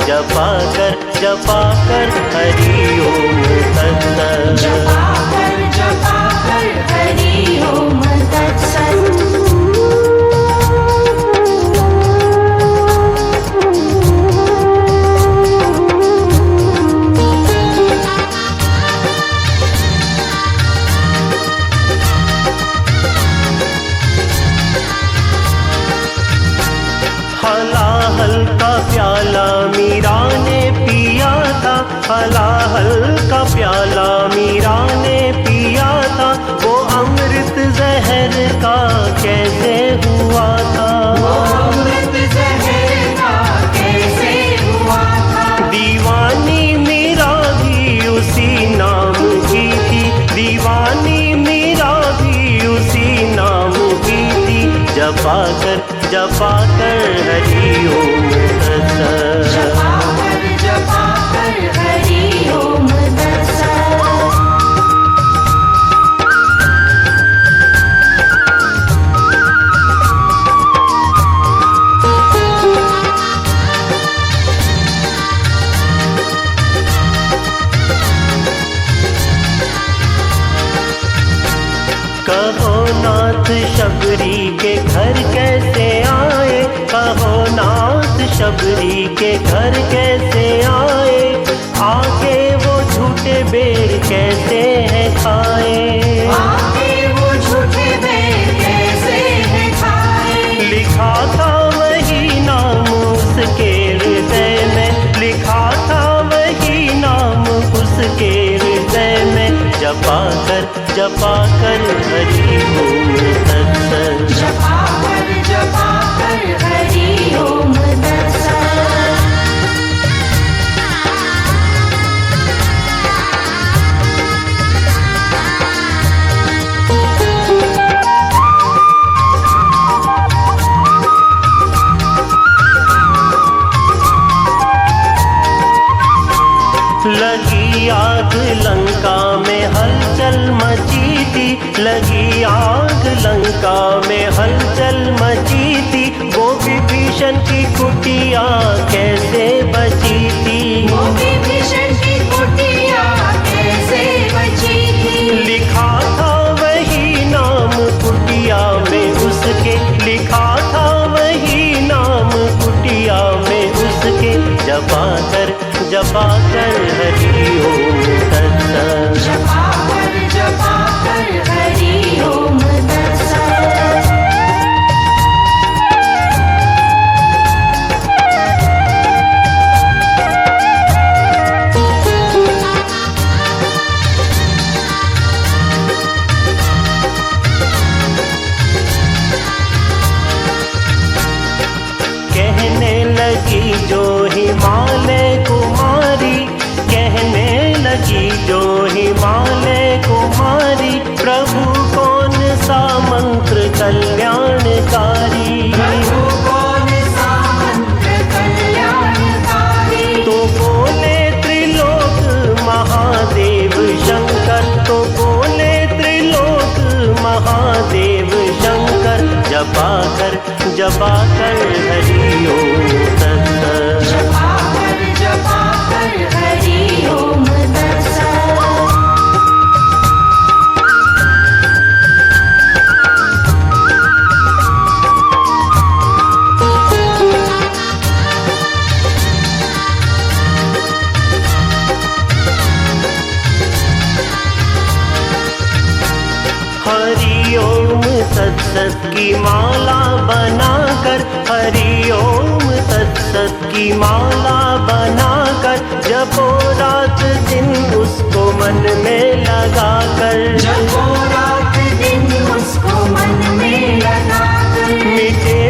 जपा कर हरि ओम तत्सत्। जपा कर हरि ओम तत्सत्। हलाहल का प्याला मीरा ने पिया था, हलाहल का प्याला मीरा ने पिया था, वो अमृत जहर का कैसे हुआ था, वो अमृत जहर का कैसे हुआ था। दीवानी मीरा भी उसी नाम की थी, दीवानी मीरा भी उसी नाम की थी, जपा कर हरि ओम तत्सत्। जपा कर हरि ओम तत्सत्। कहो नाथ शबरी के घर कैसे आए, कहो नाथ शबरी के घर कैसे आए, आके वो झूठे बेर कैसे हैं खाए, आके वो झूठे बेर कैसे हैं खाए। लिखा था वही नाम उसके हृदय में, लिखा था वही नाम उसके हृदय में, जपा कर हरि ओम तत्सत्। जपा कर हरि ओम तत्सत्। लगी आग लंका में हलचल मची थी, लगी आग लंका में हलचल मची थी, वो विभीषण की कुटिया कैसे बची थी, वो विभीषण की कुटिया कैसे बची थी। लिखा था वही नाम कुटिया में उसके, लिखा था वही नाम कुटिया में उसके, जपा कर हरि ओम तत्सत्। जपा कर हरि ओम तत्सत्। कहने लगी जो हिमालय कुमारी, कहने लगी जो हिमालय कुमारी, प्रभु कौन सा मंत्र कल्याणकारी, प्रभु कौन सा मंत्र कल्याणकारी। तो बोले त्रिलोक महादेव शंकर, तो बोले त्रिलोक महादेव शंकर, जपा कर हरि ओम तत्सत्। जपा कर हरि ओम तत्सत्। हरि ओम तत्सत् की माला बनाकर, हरि ओम तत्सत् की माला बनाकर, जपो रात दिन उसको मन में लगाकर, जपो रात दिन उसको मन में लगाकर, मिटे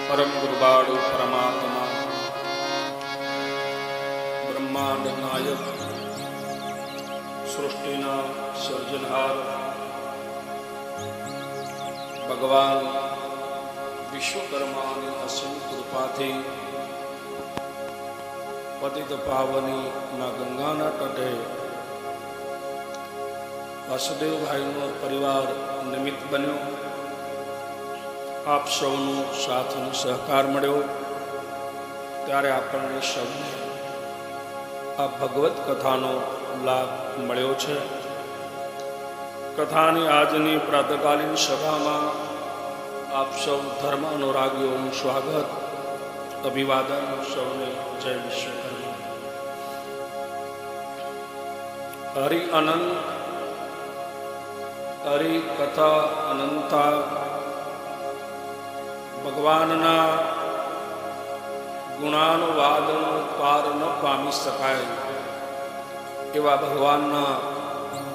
પરમ ગુરુબાળુ પરમાત્મા બ્રહ્માંડ નાયક સૃષ્ટિના સર્જનહાર ભગવાન વિશ્વકર્માની અસીમ કૃપાથી પતિત પાવની ના ગંગાના તટે વાસુદેવભાઈનો પરિવાર નિમિત્ત બન્યો. આપ સૌનો સાથ અને સહકાર મળ્યો ત્યારે આપણને સૌને આ ભગવત કથાનો લાભ મળ્યો છે. કથાની આજની પ્રાતકાલીન સભામાં આપ સૌ ધર્મ અનુરાગીઓનું સ્વાગત, અભિવાદન. સૌને જય વિશ્વકર્મા. હરિ અનંત, હરિ કથા અનંતા. ભગવાનના ગુણાનુવાદનો પાર ન પામી શકાય એવા ભગવાનના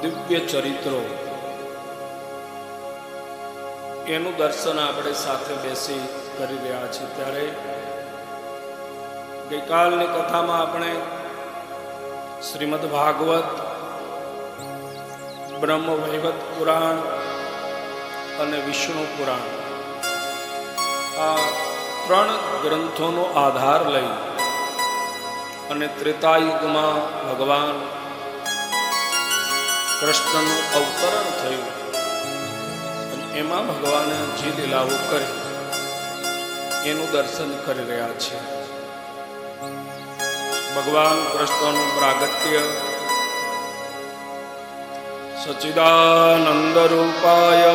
દિવ્ય ચરિત્રો, એનું દર્શન આપણે સાથે બેસી કરી રહ્યા છીએ. ત્યારે ગઈકાલની કથામાં આપણે શ્રીમદ ભાગવત, બ્રહ્મ વૈવત પુરાણ અને વિષ્ણુ પુરાણ આ ત્રણ ગ્રંથોનો આધાર લઈ અને ત્રેતાયુગમાં ભગવાન કૃષ્ણનું અવતરણ થયું અને એમાં ભગવાને જે લીલાઓ કરી એનું દર્શન કરી રહ્યા છે. ભગવાન કૃષ્ણનું પ્રાગટ્ય સચ્ચિદાનંદ રૂપાય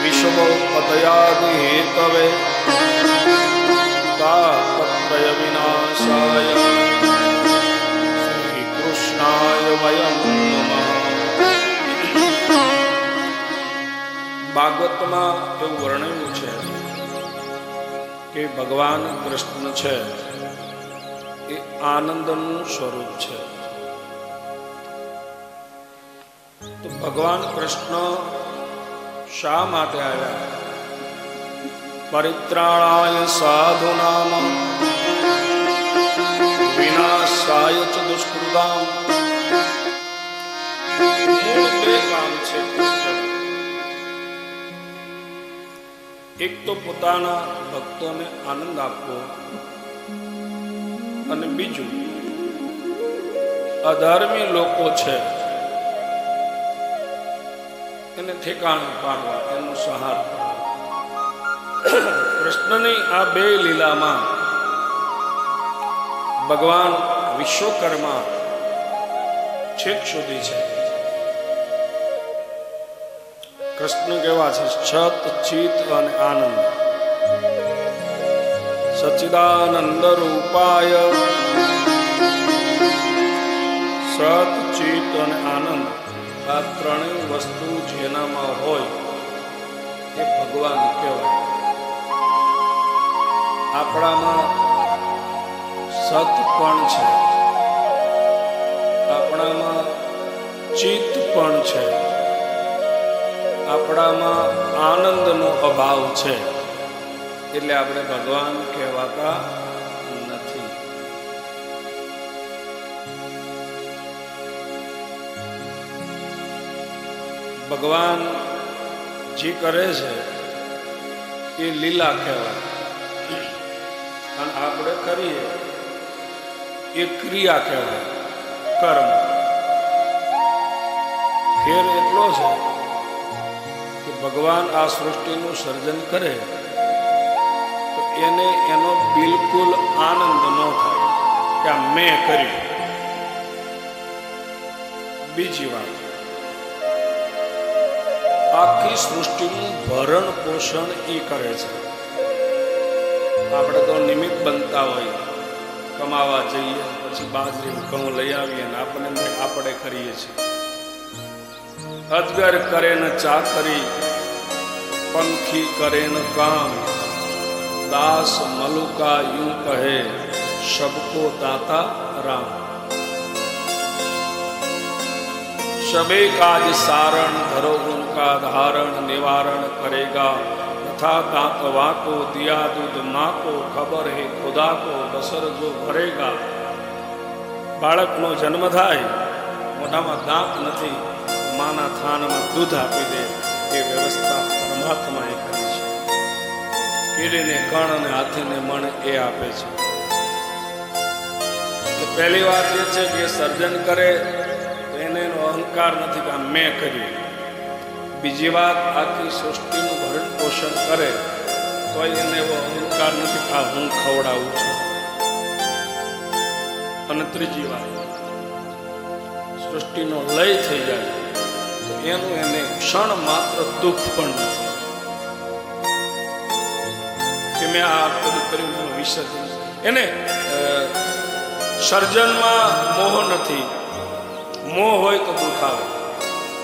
વિશ્વોપતયાદિ હેતવે તાપત્રય વિનાશાય શ્રી કૃષ્ણાય વયં નમઃ. ભાગવતમાં એવું વર્ણવ્યું છે કે ભગવાન કૃષ્ણ છે એ આનંદનું સ્વરૂપ છે. તો ભગવાન કૃષ્ણ શા માટે આવ્યા? પરિત્રાણાય સાધુનામ વિનાશાય ચ દુષ્કૃતામ. મૂળ બે કામ છે. એક તો પોતાના ભક્તોને આનંદ આપવો અને બીજું અધર્મી લોકો છે એને ઠેકાણે પાડવા, એનો સહાર કરવો. કૃષ્ણની આ બે લીલામાં ભગવાન વિશ્વકર્મા છેક સુધી છે. કૃષ્ણ કેવા છે? સત, ચિત અને આનંદ. સચ્ચિદાનંદ રૂપાય સત, ચિત અને આનંદ. આ ત્રણેય વસ્તુ જેનામાં હોય એ ભગવાન કહેવાય. આપણામાં સત પણ છે, આપણામાં ચિત્ત પણ છે, આપણામાં આનંદનો અભાવ છે, એટલે આપણે ભગવાન કહેવાતા નથી. ભગવાન જે કરે છે એ લીલા કહેવાય અને આપણે કરીએ એ ક્રિયા કહેવાય, કર્મ. ફેર એટલો છે કે ભગવાન આ સૃષ્ટિનું સર્જન કરે તો એને એનો બિલકુલ આનંદ ન થાય કે આ મેં કર્યું. બીજી વાત, આખી સૃષ્ટિનું ભરણ પોષણ એ કરે છે. આપણે તો નિમિત્ત બનતા હોય, કમાવા જઈએ, પછી બાજરી ઘઉં લઈ આવીએ ને આપણે કરીએ છીએ. અજગર કરે ન ચાકરી, પંખી કરે ન કામ, દાસ મલુકા यूं કહે, सबको दाता राम. सबे काज सारण, धरो उनका धारण, निवारण करेगा था दांत वाको दिया दूध माँ को ખબર હે ખુદા કો બસર જો ભરેગા. બાળકનો જન્મ થાય, મોઢામાં દાંત નથી, માના થાનમાં દૂધ આપી દે, એ વ્યવસ્થા પરમાત્માએ કરી છે. કીડીને કણ અને હાથીને મણ એ આપે છે. એટલે પહેલી વાત એ છે કે સર્જન કરે તો એને એનો અહંકાર નથી કે આ મેં કર્યું. બીજી વાત, આખી સૃષ્ટિનું ભરણ પોષણ કરે તો એને એવો અહંકાર નથી કે આ હું ખવડાવું છું. અને ત્રીજી વાત, સૃષ્ટિનો લય થઈ જાય તો એનું એને ક્ષણ માત્ર દુઃખ પણ નથી કે મેં આ બધું કર્યું, એનું વિસર્જન. એને સર્જનમાં મોહ નથી. મોહ હોય તો દુઃખ આવે.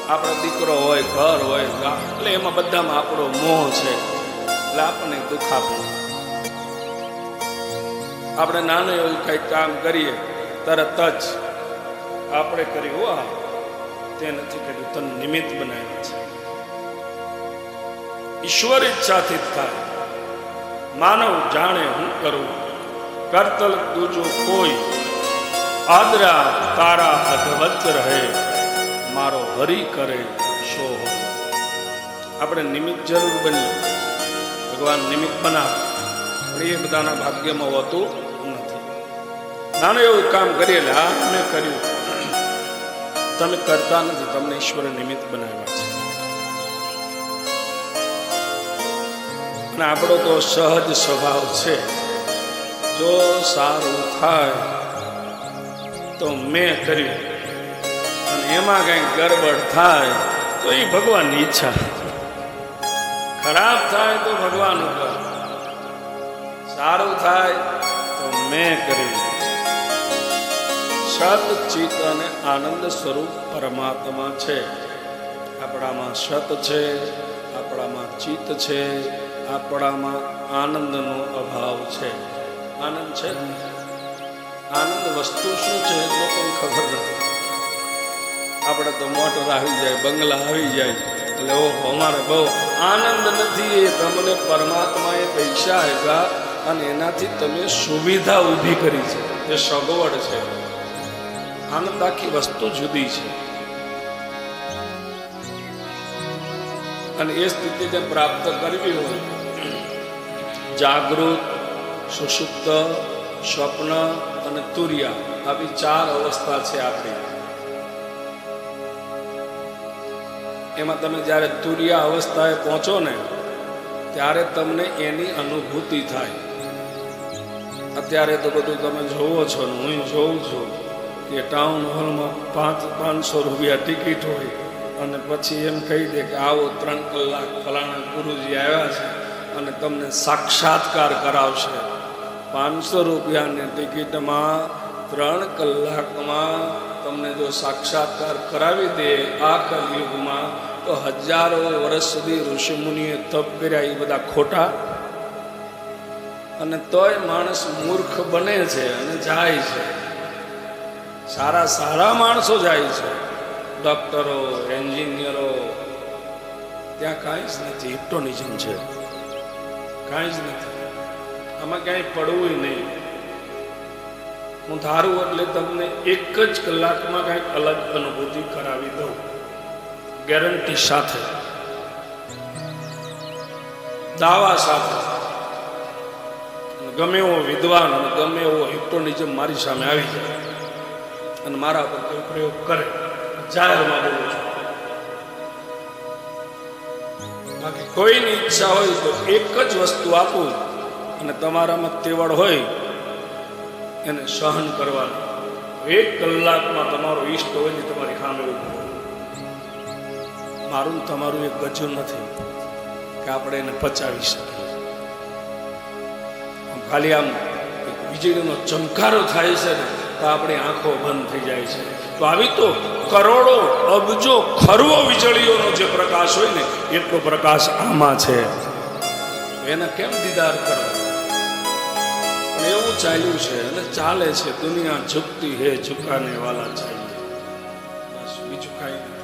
આપણો દીકરો હોય, ઘર હોય, એટલે એમાં બધામાં આપણો મોહ છે, એટલે આપણને દુઃખ આપે. આપણે નાનું એવું કંઈક કામ કરીએ તરત જ આપણે કર્યું, આ તે નથી કર્યું, તને નિમિત્ત બનાવ્યા છે. ઈશ્વર ઈચ્છાથી જ થાય. માનવ જાણે હું કરું, કરતલ દૂજો કોઈ, આદરા તારા અધવચ રહે, મારો હરી કરે શો. આપણે નિમિત્ત જરૂર બનીએ, ભગવાન નિમિત્ત બનાવે, પણ એ બધાના ભાગ્યમાં હોતું નથી. નાનું એવું કામ કરીએ એટલે આ મેં કર્યું, તમે કરતા નથી, તમને ઈશ્વરે નિમિત્ત બનાવ્યા છે. અને આપણો તો સહજ સ્વભાવ છે, જો સારું થાય તો મેં કર્યું, અને એમાં કંઈક ગડબડ થાય તો એ ભગવાનની ઈચ્છા, ખરાબ થાય તો ભગવાન ઉપર, સારું થાય તો મેં કર્યું. સત ચિત્ત અને આનંદ સ્વરૂપ પરમાત્મા છે. આપણામાં સત છે, આપણામાં ચિત્ત છે, આપણામાં આનંદનો અભાવ છે. આનંદ છે, આનંદ વસ્તુ શું છે લોકોને ખબર નથી. આપણે તો મોટર આવી જાય, બંગલા આવી જાય એટલે ઓહો અમારે બહુ આનંદ નથી. એ તમને પરમાત્માએ પૈસા આપ્યા અને એનાથી તમે સુવિધા ઊભી કરી છે, એ સગવડ છે. આનંદ આખી વસ્તુ જુદી છે. અને એ સ્થિતિને પ્રાપ્ત કરવી હોય, જાગૃત, સુષુપ્ત, સ્વપ્ન અને તુર્યા, આવી 4 અવસ્થા છે આપણી. એમાં તમે જ્યારે તુર્યા અવસ્થાએ પહોંચો ને ત્યારે તમને એની અનુભૂતિ થાય. અત્યારે તો બધું તમે જોવો છો ને હું જોઉં છું કે ટાઉન હોલમાં 500 રૂપિયા ટિકિટ હોય અને પછી એમ કહી દે કે આવો 3 કલાક ફલાણા ગુરુજી આવ્યા છે અને તમને સાક્ષાત્કાર કરાવશે. 500 રૂપિયાની ટિકિટમાં 3 કલાકમાં તમને જો સાક્ષાત્કાર કરાવી દે આ કલયુગમાં, તો હજારો વર્ષ સુધી ઋષિમુનિએ તપ કર્યા એ બધા ખોટા. અને તોય માણસ મૂર્ખ બને છે અને જાય છે. સારા માણસો જાય છે, ડોક્ટરો, એન્જિનિયરો, ત્યાં કાંઈ જ નથી. હિપ્નોટિઝમ છે, કાંઈ જ નથી. આમાં ક્યાંય પડવું નહીં. હું ધારું એટલે તમને 1 જ કલાકમાં કાંઈક અલગ અનુભૂતિ કરાવી દઉં, ગેરંટી સાથે, દાવા સાથે. ગમે એવો વિદ્વાન અને ગમે એવો હિપ્નોટિઝમ મારી સામે આવી જાય અને મારા પર કોઈ પ્રયોગ કરે, જાહેરમાં બોલું છું. બાકી કોઈની ઈચ્છા હોય તો 1 જ વસ્તુ આપું અને તમારામાં તેવડ હોય એને સહન કરવાનું. 1 કલાકમાં તમારો ઈષ્ટ હોય ને તમારી સામે ઉભો. મારું તમારું એક ગજુ નથી કે આપણે એને પચાવી શકીએ. ખાલી આમ વીજળીનો ચમકારો થાય છે ને તો આપણી આંખો બંધ થઈ જાય છે. તો આવી તો કરોડો અબજો ખરવો વીજળીઓનો જે પ્રકાશ હોય ને એટલો પ્રકાશ આમાં છે. એના કેમ દીદાર કરવા? પણ એવું ચાલ્યું છે અને ચાલે છે. દુનિયા ઝુકતી હે ઝુકાને વાલા ચાહીએ, બસ બીજું કાંઈ નથી.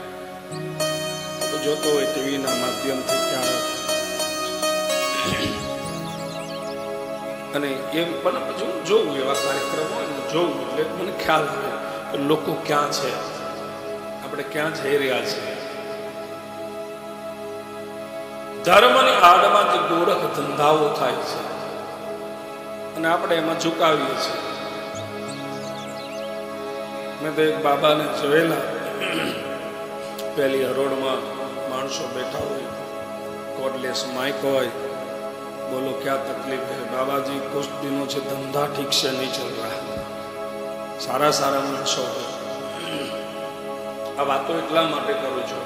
તો જોતો હોય ટીવીના માધ્યમથી ક્યારેક અને એમ પણ પછી હું જોઉં એવા કાર્યક્રમ હોય ને જોઉં એટલે મને ખ્યાલ આવે કે લોકો ક્યાં છે, આપણે ક્યાં જઈ રહ્યા છીએ. ધર્મની આડમાં જે ગોરખ ધંધાઓ થાય છે અને આપણે એમાં ઝુકાવીએ છીએ. મેં તો એક બાબાને જોયેલા, પહેલી હરોળમાં માણસો બેઠા હોય, કોર્ડલેસ માઇક હોય, બોલો ક્યાં તકલીફ है बाबाजी कुछ दिनों से धंधा ठीक से नहीं चल रहा है. સારા સારા માણસો હોય. આ વાતો એટલા માટે કરું છું,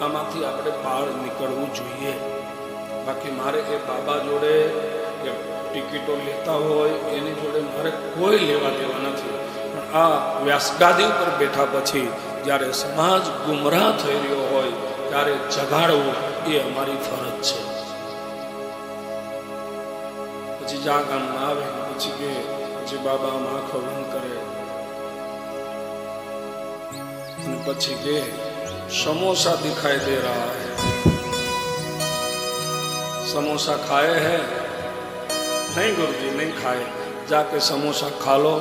આમાંથી આપણે બહાર નીકળવું જોઈએ. બાકી મારે એ બાબા જોડે કે ટિકિટો લેતા હોય એની જોડે મારે કોઈ લેવા દેવા નથી. પણ આ વ્યાસગાદી ઉપર બેઠા પછી જ્યારે સમાજ ગુમરાહ થઈ રહ્યો હોય ત્યારે જગાડવું એ અમારી ફરજ છે. પછી જા ગામમાં આવે પછી કે પછી બાબા આમ આંખો બંધ કરે અને પછી કે समोसा दिखाई दे रहा है, समोसा खाए हैं? नहीं गुरुजी नहीं खाए. जाके समोसा खा लो,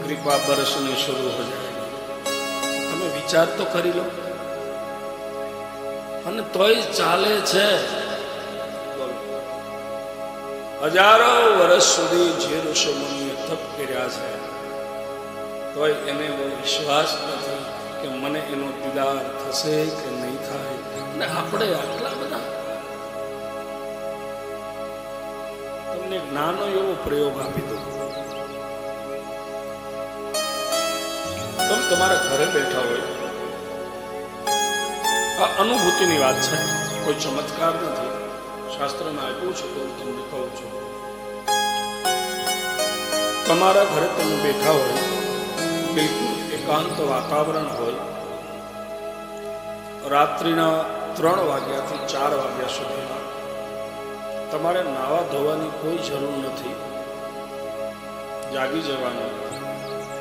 कृपा बरसनी शुरू हो जाएगी. તમે વિચાર તો કરી લો. અને તોય ચાલે છે. હજારો વર્ષ સુધી જે ઋષિ મુનિએ તપ કર્યા છે તોય એને બહુ વિશ્વાસ નથી કે મને એનો દીદાર થશે કે નહીં થાય. અને આપણે આટલા બધા. તમને નાનો એવો પ્રયોગ આપી દો. તમે તમારા ઘરે બેઠા હોય, આ અનુભૂતિની વાત છે, કોઈ ચમત્કાર નથી. શાસ્ત્રમાં આપ્યું છે તો હું તમને કહું છું. તમારા ઘરે તમે બેઠા હોય, બિલકુલ એકાંત વાતાવરણ હોય, રાત્રિના 3 વાગ્યાથી 4 વાગ્યા સુધીમાં તમારે નાવા ધોવાની કોઈ જરૂર નથી. જાગી જવાનું,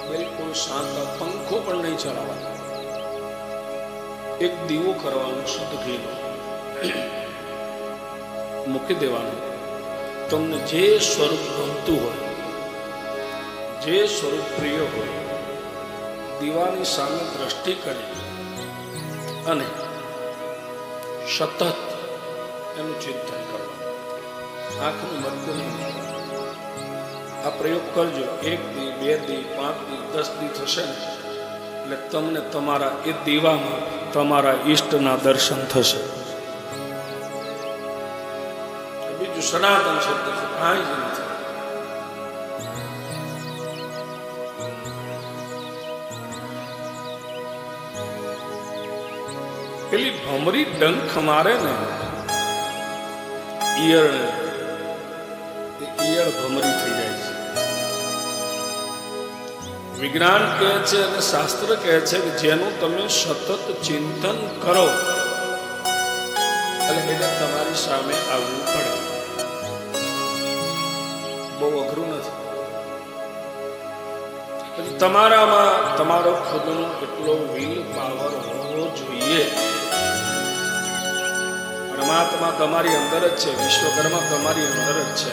બિલકુલ શાંત, પંખો પણ નહીં ચલાવવાનો. એક દીવો કરવાનો શુદ્ધ ઘીનો મૂકી દેવાનું. તમને જે સ્વરૂપ ગમતું હોય, જે સ્વરૂપ પ્રિય હોય, દીવાની સામે દ્રષ્ટિ કરી અને સતત એનું ચિંતન કરવાનું. આંખનું બંધ નહીં. આ પ્રયોગ કરજો. 1 દી, 2 દી, 5 દી, 10 દી થશે ને એટલે તમને તમારા એ દીવામાં તમારા ઈષ્ટના દર્શન થશે. બીજું સનાતન શબ્દ છે, કાંઈ જ નથી. પેલી ભમરી ડંખ મારે ને ઈયળ ભમરી થઈ જાય છે. વિજ્ઞાન કહે છે અને શાસ્ત્ર કહે છે કે જેનું તમે સતત ચિંતન કરો એટલે એને તમારી સામે આવવું પડે. બહુ અઘરું નથી. તમારામાં તમારો ખુદનો એટલો વિલ પાવર હોવો જોઈએ. પરમાત્મા તમારી અંદર જ છે, વિશ્વકર્મા તમારી અંદર જ છે.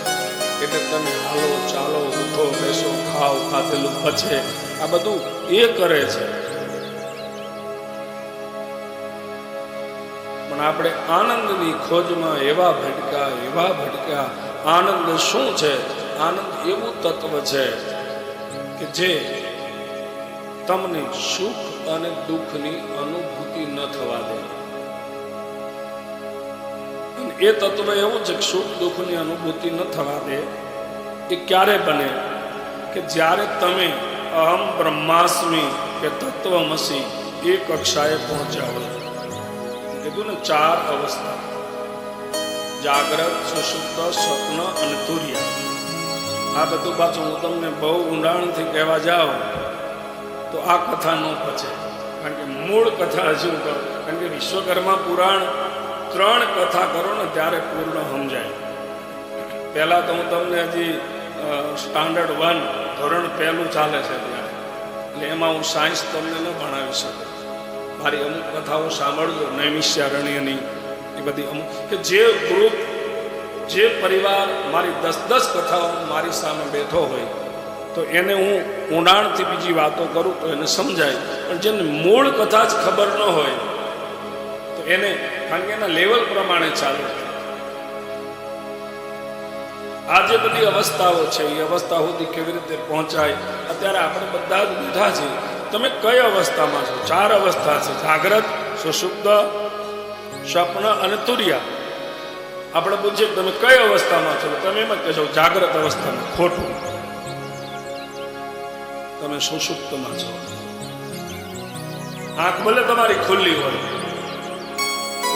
એટલે તમે હાલો ચાલો, ઉઠો બેસો, ખાઓ, ખાધેલું પચે, આ બધું એ કરે છે. પણ આપણે આનંદની ખોજમાં એવા ભટકા. આનંદ શું છે? આનંદ એવું તત્વ છે કે જે તમને સુખ અને દુઃખની અનુભૂતિ ન થવા દે. એ તત્વ એવું છે કે સુખ દુઃખની અનુભૂતિ ન થવા દે. એ ક્યારે બને? કે જ્યારે તમે અહમ બ્રહ્માસ્મિ કે તત્વમસી એ કક્ષાએ પહોંચ્યા હોય. કીધું ને 4 અવસ્થા: જાગ્રત, સુષુપ્ત, સ્વપ્ન અને તુર્ય. આ બધું પાછું હું તમને બહુ ઊંડાણથી કહેવા જાઉં તો આ કથા ન પચે. કારણ કે મૂળ કથા શું કહું? કારણ કે વિશ્વકર્મા પુરાણ 3 કથા કરો ને ત્યારે પૂર્ણ સમજાય. પહેલાં તો હું તમને હજી સ્ટાન્ડર્ડ 1 ધોરણ 1 ચાલે છે ત્યાં, એટલે એમાં હું સાયન્સ તમને ન ભણાવી શકું. મારી અમુક કથાઓ સાંભળજો, નૈમિષારણ્યની એ બધી અમુક કે જે ગ્રુપ જે પરિવાર મારી 10-10 કથાઓ મારી સામે બેઠો હોય તો એને હું ઊંડાણથી બીજી વાતો કરું તો એને સમજાય, પણ જેને મૂળ કથા જ ખબર ન હોય તો એને, કારણ કે એના લેવલ પ્રમાણે ચાલે. આ જે બધી અવસ્થાઓ છે એ અવસ્થા સુધી કેવી રીતે પહોંચાય. અત્યારે આપણે બધા જ બેઠા છીએ, તમે કઈ અવસ્થામાં છો? 4 અવસ્થા છે: જાગ્રત, સુષુપ્ત, સ્વપ્ન અને તુર્યા. આપણે પૂછીએ તમે કઈ અવસ્થામાં છો, તમે એમ જ કહેશો જાગ્રત અવસ્થામાં. ખોટું, તમે સુષુપ્તમાં છો. આંખ ભલે તમારી ખુલ્લી હોય,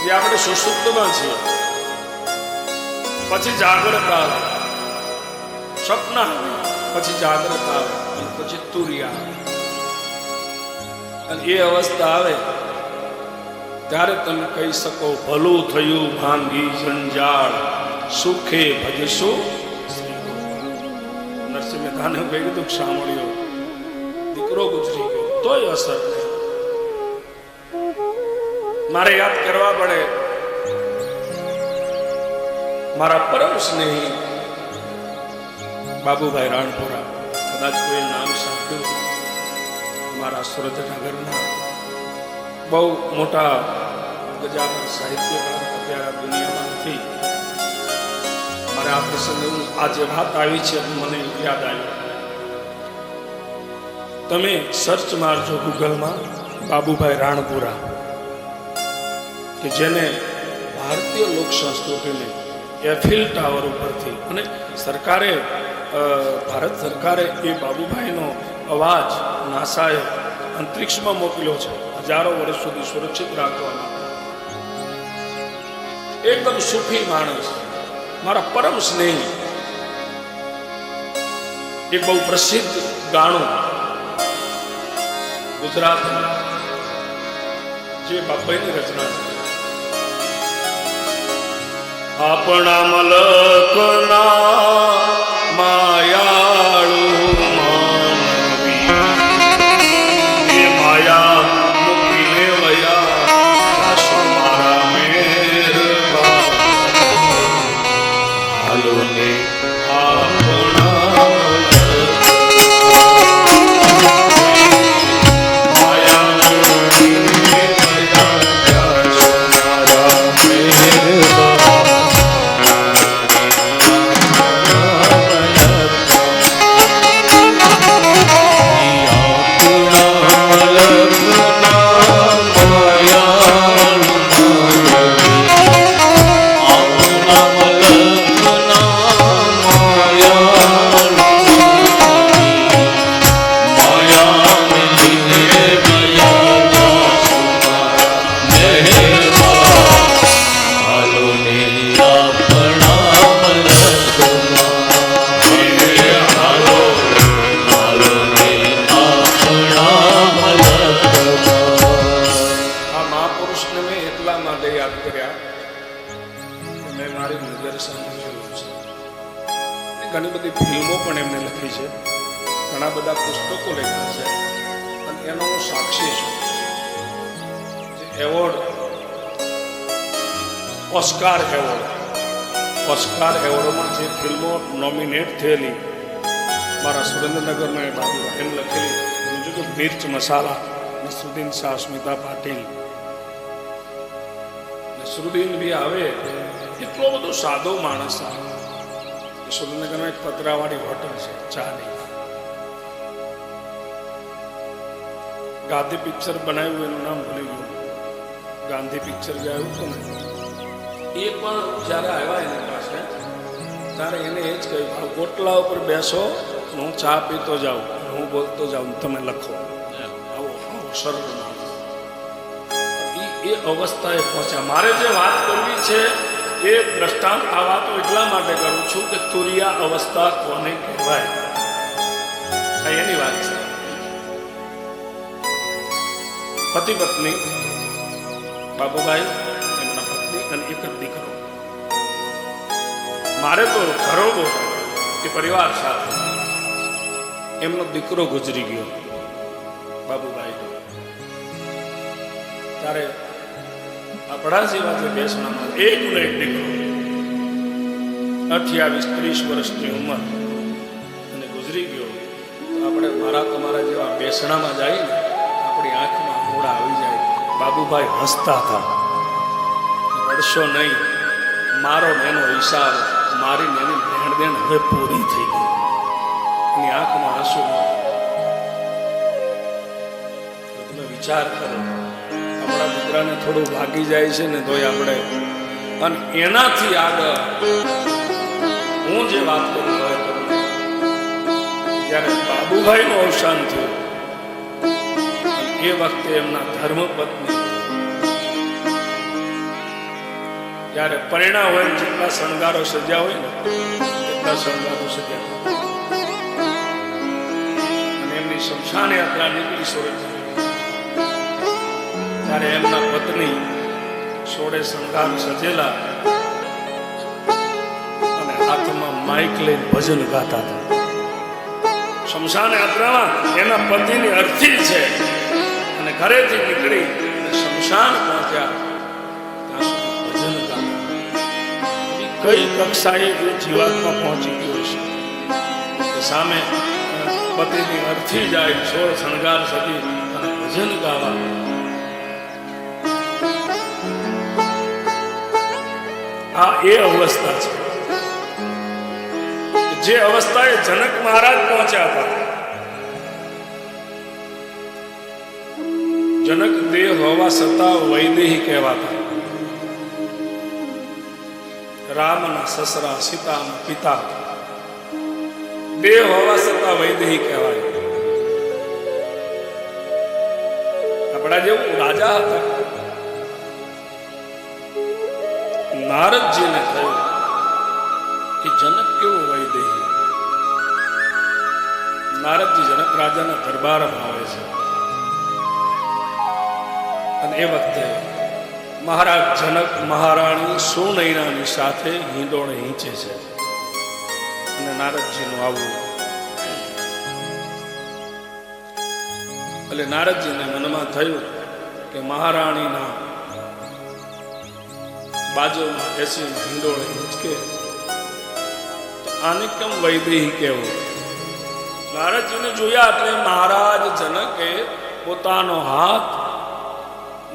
જે આપણે સુષુપ્તમાં છીએ, પછી જાગ્રત આવે, સ્વપ્ન આવે, પછી જાગ્રત આવે અને પછી તુર્યા આવે. અને એ અવસ્થા આવે ત્યારે તમે કહી શકો ભલું થયું ભાંગી જંજાળ, સુખે ભજશું. નરસિંહ મહેતાને કહી દીધું સાંભળ્યો, દીકરો ગુજરી ગયો તોય અસર નહીં. મારે યાદ કરવા પડે મારા પરમ સ્નેહી બાબુભાઈ રાણપુરા, કદાચ કોઈ નામ સાંભળ્યું, મારા સુરતનગરના બહુ મોટા ગજાનંદ સાહિત્યકાર અત્યારે દુનિયામાં નથી. મારે આ પ્રસંગે આજે વાત આવી છે મને યાદ આવી. તમે સર્ચ મારજો ગૂગલમાં બાબુભાઈ રાણપુરા, કે જેને ભારતીય લોક સંસ્કૃતિને એફિલ ટાવર ઉપરથી, અને સરકારે, ભારત સરકારે એ બાબુભાઈનો અવાજ નાસાએ અંતરિક્ષમાં મોકલ્યો છે હજારો વર્ષ સુધી સુરક્ષિત રાખવા માટે. એકદમ સુફી માણસ, મારા પરમ સ્નેહી. એક બહુ પ્રસિદ્ધ ગાણું ગુજરાતમાં જે બાબાઈની રચના છે: આપણા મલકના માયાળુ માનવી, એ માયા મૂકીને વયા આશો મારા મેરવા. હાલો ને આપણા ઘણી બધી ફિલ્મો પણ એમને લખી છે, ઘણા બધા પુસ્તકો લખ્યા છે, અને એનો હું સાક્ષી છું. એવોર્ડ, ઓસ્કાર એવોર્ડમાં જે ફિલ્મો નોમિનેટ થયેલી, મારા સુરેન્દ્રનગરમાં બાજુ એમ લખેલી, બીજું કે મિર્ચ મસાલા, નસરુદ્દીન શાહ, સ્મિતા પાટીલ. નસરુદ્દીન બી આવે, એટલો બધો સાદો માણસ આવે. સુરેન્દ્રનગરમાં એક પતરાવાળી હોટલ છે ચાની, ગાંધી પિક્ચર બનાવ્યું, એનું નામ ભૂલી ગયું, ગાંધી પિક્ચર જે આવ્યું હતું ને, એ પણ જ્યારે આવ્યા એની પાસે ત્યારે એને એ જ કહ્યું, ઓટલા ઉપર બેસો, હું ચા પીતો જાઉં, હું બોલતો જાઉં, તમે લખો. આવો સરળ માણસ. એ અવસ્થાએ પહોંચ્યા. મારે જે વાત કરવી છે એ દ્રષ્ટાંત આ વાતો એટલા માટે કરું છું કે તુરિયા અવસ્થા કોને કહેવાય, એની વાત છે. પતિ પત્ની, બાબુભાઈ, એમના પત્ની અને એક જ દીકરો. મારે તો ઘરો એ પરિવાર સાથે. એમનો દીકરો ગુજરી ગયો બાબુભાઈ. ત્યારે આપણા જેવા જે બેસણામાં એકનો એક દીકરો, 28-30 વર્ષની ઉંમર અને ગુજરી ગયો તો આપણે મારા તમારા જેવા બેસણામાં જાય ને આપણી આંખમાં મોડા આવી જાય. બાબુભાઈ હસતા હતા, રડશો નહીં, મારો એનો હિસાબ, મારી એની લેણ દેણ હવે પૂરી થઈ ગઈ. એની આંખમાં આંસુ ન. તમે વિચાર કરો, આપણા દીકરાને થોડું ભાગી જાય છે ને તોય આપણે, અને એનાથી આગળ હું જે વાત કરું જ્યારે બાબુભાઈનું અવસાન થયું એ વખતે એમના ધર્મપત્ની જ્યારે પરિણામ હોય જેટલા શણગારો સજ્યા હોય ને એટલા શણગારો સજ્યા અને એમની શમશાન યાત્રા નીકળી સુરત ત્યારે એમના પત્ની સોળે શણગાર સજેલા અને હાથમાં માઇક લઈને ભજન ગાતા હતા. શમશાન યાત્રામાં એના પતિની અર્થી છે અને ઘરેથી નીકળી અને શમશાન પહોંચ્યા ત્યાં સુધી ભજન ગાતા. કઈ કક્ષાએ એ જીવાતમાં પહોંચી ગયો છે કે સામે પતિની અર્થી જાય, 16 શણગાર સજી અને ભજન ગાવા. આ એ અવસ્થા છે જે અવસ્થાએ જનક મહારાજ પહોંચ્યા હતા. જનક દેહ હોવા છતાં વૈદેહી કહેવાતા. રામના સસરા, સીતાના પિતા, દેહ હોવા છતાં વૈદેહી કહેવાય. આપણા જેવું રાજા હતા. નારદજીને થયું કે જનક કેવો વૈદેહી. નારદજી જનક રાજાના દરબારમાં આવે છે અને એ વખતે મહારાજ જનક મહારાણી સુનયનાની સાથે હિંડોળે હીંચે છે અને નારદજીનું આવવું એટલે નારદજીને મનમાં થયું કે મહારાણીના બાજુમાં બેસીને હિંડોળે હિંચકે તો આને કેમ વૈદેહી કહેવું. નારદજીને જોયા એટલે મહારાજ જનકે પોતાનો હાથ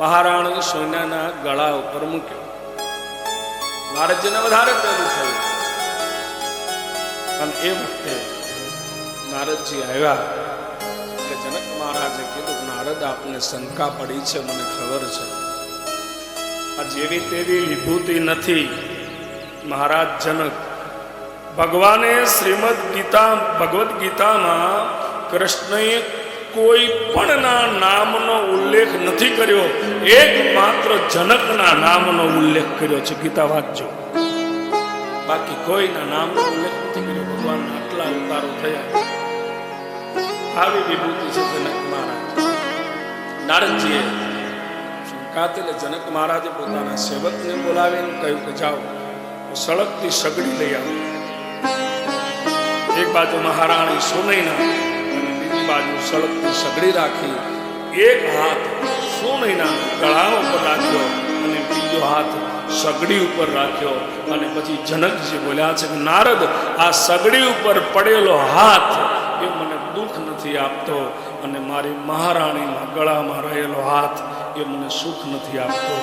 મહારાણી સોનાના ગળા ઉપર મૂક્યો. નારદજીને વધારે પેલું થયું અને એ વખતે નારદજી આવ્યા કે જનક મહારાજે કીધું, નારદ આપને શંકા પડી છે, મને ખબર છે. આ જેવી તેવી વિભૂતિ નથી. મહારાજ જનક, ભગવાને શ્રીમદ ગીતા ભગવદ્ ગીતામાં કૃષ્ણએ કોઈ પણ નામનો ઉલ્લેખ નથી કર્યો, એકમાત્ર જનકના નામનો ઉલ્લેખ કર્યો છે. ગીતા વાંચજો, બાકી કોઈના નામનો ઉલ્લેખ નથી કર્યો. ભગવાનના આટલા અવતારો થયા, આવી વિભૂતિ છે જનક મહારાજ. નારદજીએ શંકાથી જનક મહારાજે પોતાના સેવકને બોલાવીને કહ્યું કે જાઓ સળગતી સગડી લઈ આવો. એક બાજુ મહારાણી સોનૈના અને બીજી બાજુ સળગતી સગડી રાખી. એક હાથ સોનૈના ગળા ઉપર રાખ્યો અને બીજો હાથ સગડી ઉપર રાખ્યો અને પછી જનકજી બોલ્યા છે કે નારદ, આ સગડી ઉપર પડેલો હાથ એ મને દુઃખ નથી આપતો અને મારી મહારાણીના ગળામાં રહેલો હાથ એ મને સુખ નથી આપતો.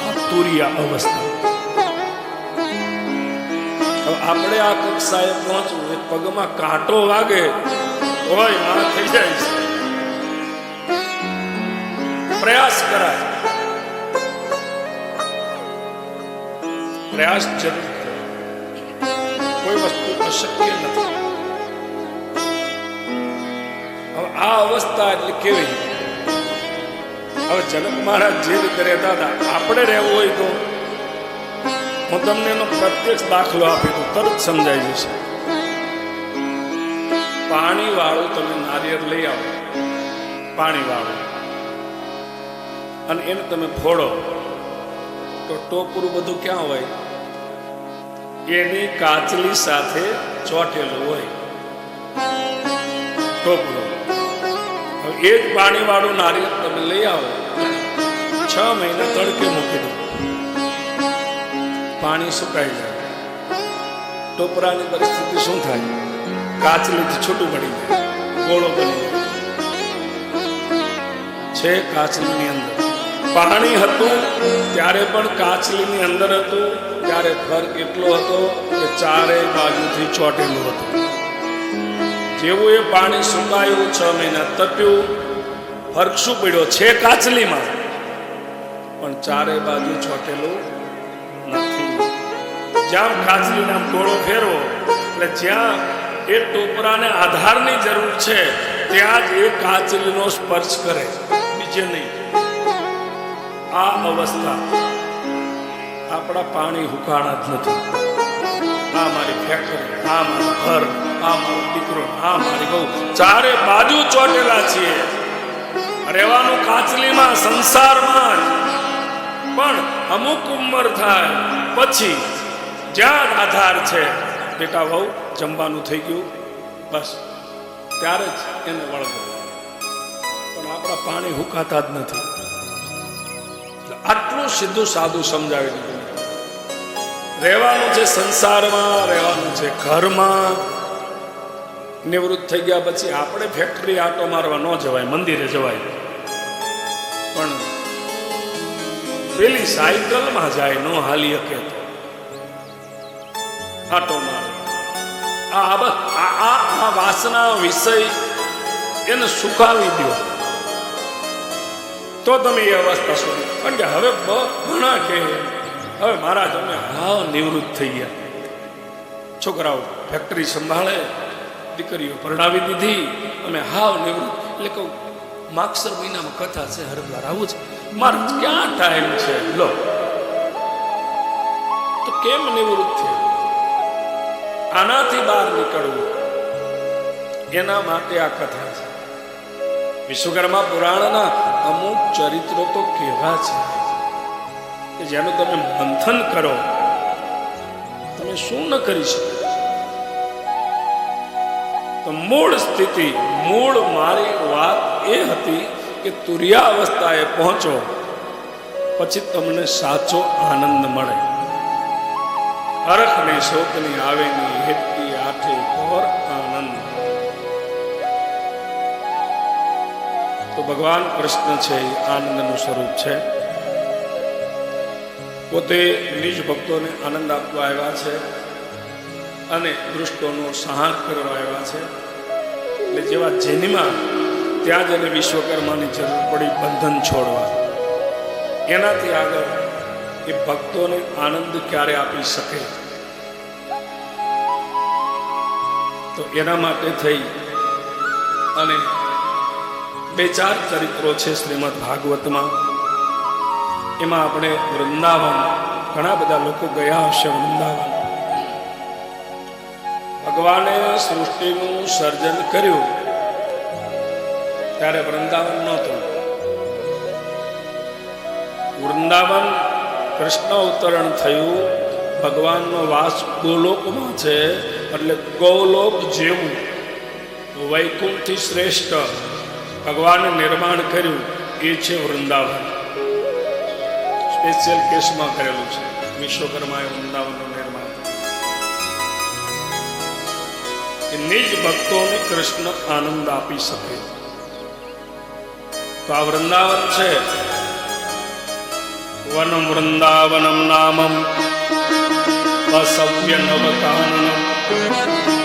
આ તુરિયા અવસ્થા. આપણે આ કક્ષાએ પહોંચવું, એ પગમાં કાંટો વાગે હોય માં થઈ જાય છે. પ્રયાસ કરાય, પ્રયાસ જરૂર. કોઈ વસ્તુ અશક્ય નથી. હવે આ અવસ્થા એટલે કેવી? હવે જનક મહારાજ જે રીતે રહેતા હતા, આપણે રહેવું હોય તો હું તમને એનો પ્રત્યક્ષ દાખલો આપી દઉં, તરત સમજાઈ જશે. પાણી વાળું તમે નારિયેળ લઈ આવો, પાણી વાળું, અને એને તમે ફોડો તો ટોપરું બધું ક્યાં હોય? એની કાચલી સાથે ચોટેલું હોય ટોપરું. હવે એ જ પાણી વાળું નારિયેળ તમે લઈ આવો, 6 મહિના તડકે મૂકી દો, પાણી સુકાઈ જાય. ટોપરાની પરિસ્થિતિ શું થાય? કાચલીથી છૂટું પડી જાય, ગોળો બની જાય છે. કાચલીની અંદર પાણી હતું ત્યારે પણ કાચલીની અંદર હતું ત્યારે ફર્ક એટલો હતો કે ચારે બાજુથી ચોટેલું હતું. જેવું એ પાણી સુકાયું, 6 મહિના તપ્યું, ફર્ક શું પડ્યો? છે કાચલીમાં પણ ચારે બાજુ ચોટેલું નથી. જ્યાં કાચલીને આમ ગોળો ફેરવો એટલે જ્યાં એ ટોપરાને આધારની જરૂર છે ત્યાં જ એ કાચલીનો સ્પર્શ કરે, બીજે નહીં. આ અવસ્થા આપણા પાણી હુકાણા જ નથી. આ મારી ફેક્ટરી, આ મારું ઘર, આ મારો દીકરો, આ મારી બહુ, ચારે બાજુ ચોટેલા છીએ. રહેવાનું કાચલીમાં, સંસારમાં જ. પણ અમુક ઉંમર થાય પછી જ્યાં આધાર છે, બેટા વહુ જમવાનું થઈ ગયું, બસ ત્યારે જ એને વળગો. પણ આપણા પાણી હુકાતા જ નથી. આટલું સીધું સાદું સમજાવી દીધું. રહેવાનું છે સંસારમાં, રહેવાનું છે ઘરમાં. નિવૃત્ત થઈ ગયા પછી આપણે ફેક્ટરી આટો મારવા ન જવાય, મંદિરે જવાય. પણ પેલી સાયકલમાં જાય, નો હાલી શકે તો આટો મારે. આ વાસના વિષય એને સુકાવી દો તો તમે એ અવસ્થા સુધી. કારણ કે હવે ઘણા કે હવે મારા તમે હાવ નિવૃત્ત થઈ ગયા. છોકરાઓ ફેક્ટરી સંભાળે, દીકરીઓ પરણાવી દીધી, અમે હાવ નિવૃત્ત. એટલે કહું માગસર મહિનામાં કથા છે, હરિદ્વાર આવું છે, મારે ક્યાં ટાઈમ છે? લો તો કેમ નિવૃત્ત થયા? આનાથી બહાર નીકળવું એના માટે આ કથા છે. વિશ્વકર્મા પુરાણના અમુક ચરિત્રો તો કેવા છે કે જેનું તમે મંથન કરો, તમે શું ન કરી શકો. તો મૂળ સ્થિતિ, મૂળ મારી વાત એ હતી કે તુર્યાવસ્થાએ પહોંચો પછી તમને સાચો આનંદ મળે. હરખની શોકની આવેની હેતકી આઠે ઘોર આનંદ. તો ભગવાન કૃષ્ણ છે એ આનંદનું સ્વરૂપ છે. પોતે નિજ ભક્તોને આનંદ આપવા આવ્યા છે અને દુષ્ટોનો સંહાર કરવા આવ્યા છે. એટલે જેવા જેનીમાં ત્યાં જ એને વિશ્વકર્માની જરૂર પડી બંધન છોડવા. એનાથી આગળ એ ભક્તોને આનંદ ક્યારે આપી શકે? તો એના માટે થઈ અને 2-4 ચરિત્રો છે શ્રીમદ ભાગવતમાં. એમાં આપણે વૃંદાવન, ઘણા બધા લોકો ગયા હશે વૃંદાવન. ભગવાને સૃષ્ટિનું સર્જન કર્યું ત્યારે વૃંદાવન નહોતું. વૃંદાવન કૃષ્ણ અવતરણ થયું, ભગવાનનો વાસ ગોલોકમાં છે. એટલે ગૌલોક જેવું વૈકુંઠથી શ્રેષ્ઠ ભગવાને નિર્માણ કર્યું એ છે વૃંદાવન. સ્પેશિયલ કેસમાં કરેલું છે. વિશ્વકર્માએ વૃંદાવનનું નિર્માણ. એ નિજ ભક્તોને કૃષ્ણ આનંદ આપી શકે. તો આ વૃંદાવન છે. વનમ વૃંદાવનમ નામમ અસવ્ય નવકાનનમ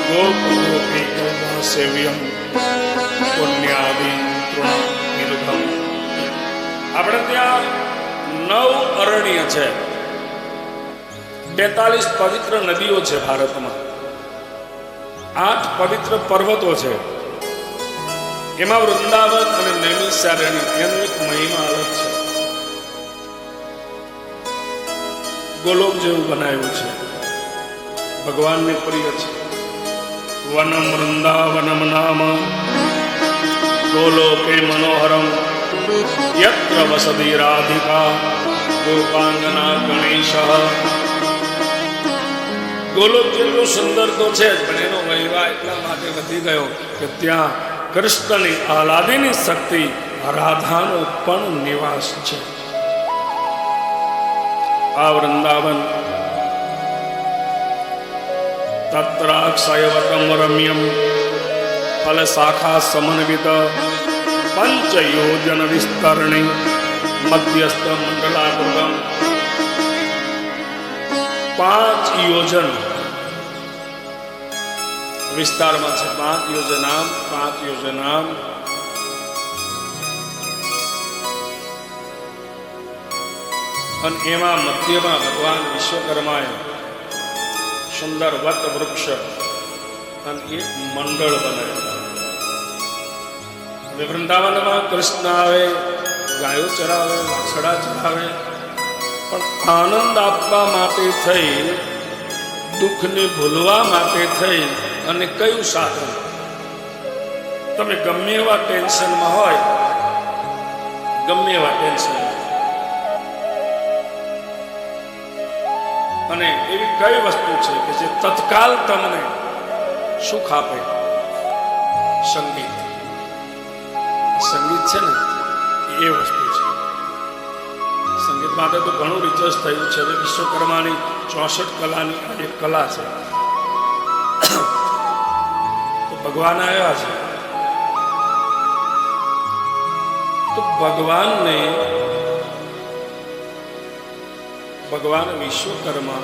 ગોપગોપી સેવ્યમ પુણ્યાદિ તૃણ નિરુધમ. આપણે ત્યાં 9 અરણ્ય છે, 42 પવિત્ર નદીઓ છે ભારતમાં, 8 પવિત્ર પર્વતો છે. એમાં વૃંદાવન અને નૈમિષારણ્ય એનો એક મહિમા અલગ છે. ગોલોક જેવું બનાવ્યું છે, ભગવાનને પ્રિય છે. વનમ વૃંદાવનમ નામ ગોલોકે મનોહરમ યત્ર વસતિ રાધિકા ગોપાંગના ગણેશ. ગોલોક જેટલું સુંદર તો છે જ, પણ એનો વહીવા એટલા માટે વધી ગયો કે ત્યાં કૃષ્ણની આહલાદીની શક્તિ રાધાનો પણ નિવાસ છે. આ વૃંદાવન તત્રાક્ષયવતમ રમ્યમ ફલ શાખા સમન્વિત પંચયોજન વિસ્તરણી મધ્યસ્થ મંડલાકૃતમ 5 યોજન વિસ્તારમાં છે. 5 યોજનામ અને એમાં મધ્યમાં ભગવાન વિશ્વકર્માએ સુંદર વટ વૃક્ષ અને એક મંડળ બનાવ્યું. હવે વૃંદાવનમાં કૃષ્ણ આવે, ગાયો ચરાવે, વાછડા ચરાવે, પણ આનંદ આપવા માટે થઈ, દુઃખને ભૂલવા માટે થઈ અને કયું સાધન? તમે ગમે એવા ટેન્શનમાં હોય, ગમે એવા ટેન્શન, અને એવી કઈ વસ્તુ છે કે જે તત્કાલ તમને સુખ આપે? સંગીત. સંગીત છે ને એ વસ્તુ છે. સંગીત માટે તો ઘણું રિસર્ચ થયું છે. હવે વિશ્વકર્માની 64 કલાની એક કલા છે. તો ભગવાન આવ્યા છે, તો ભગવાન વિશ્વકર્મા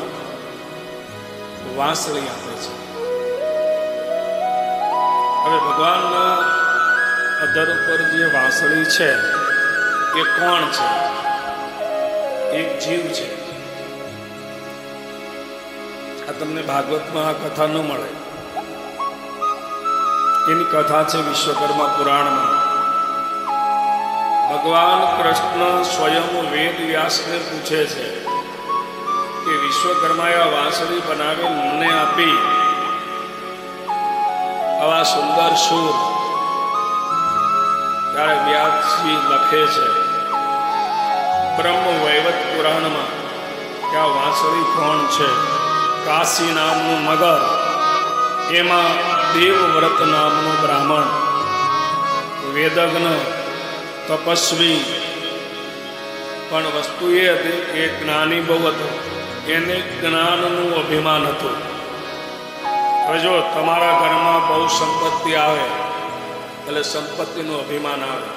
વાંસળી આપે છે. હવે ભગવાનના અધર ઉપર જે વાંસળી છે એ કોણ છે? એક જીવ છે. આ તમને ભાગવતમાં આ કથા ન મળે. એની કથા છે વિશ્વકર્મા પુરાણમાં. ભગવાન કૃષ્ણ સ્વયં વેદ વ્યાસને પૂછે છે કે વિશ્વકર્માએ આ વાંસળી બનાવી મને આપી, આવા સુંદર સુર. ત્યારે વ્યાસજી લખે છે બ્રહ્મ વૈવત પુરાણમાં કે આ વાંસળી કોણ છે? કાશી નામનું નગર, એમાં દેવવ્રત નામનો બ્રાહ્મણ, વેદજ્ઞ, તપસ્વી, પણ વસ્તુ એ હતી કે જ્ઞાની બહુ હતો. એને જ્ઞાનનું અભિમાન હતું. હવે જો તમારા ઘરમાં બહુ સંપત્તિ આવે એટલે સંપત્તિનું અભિમાન આવે.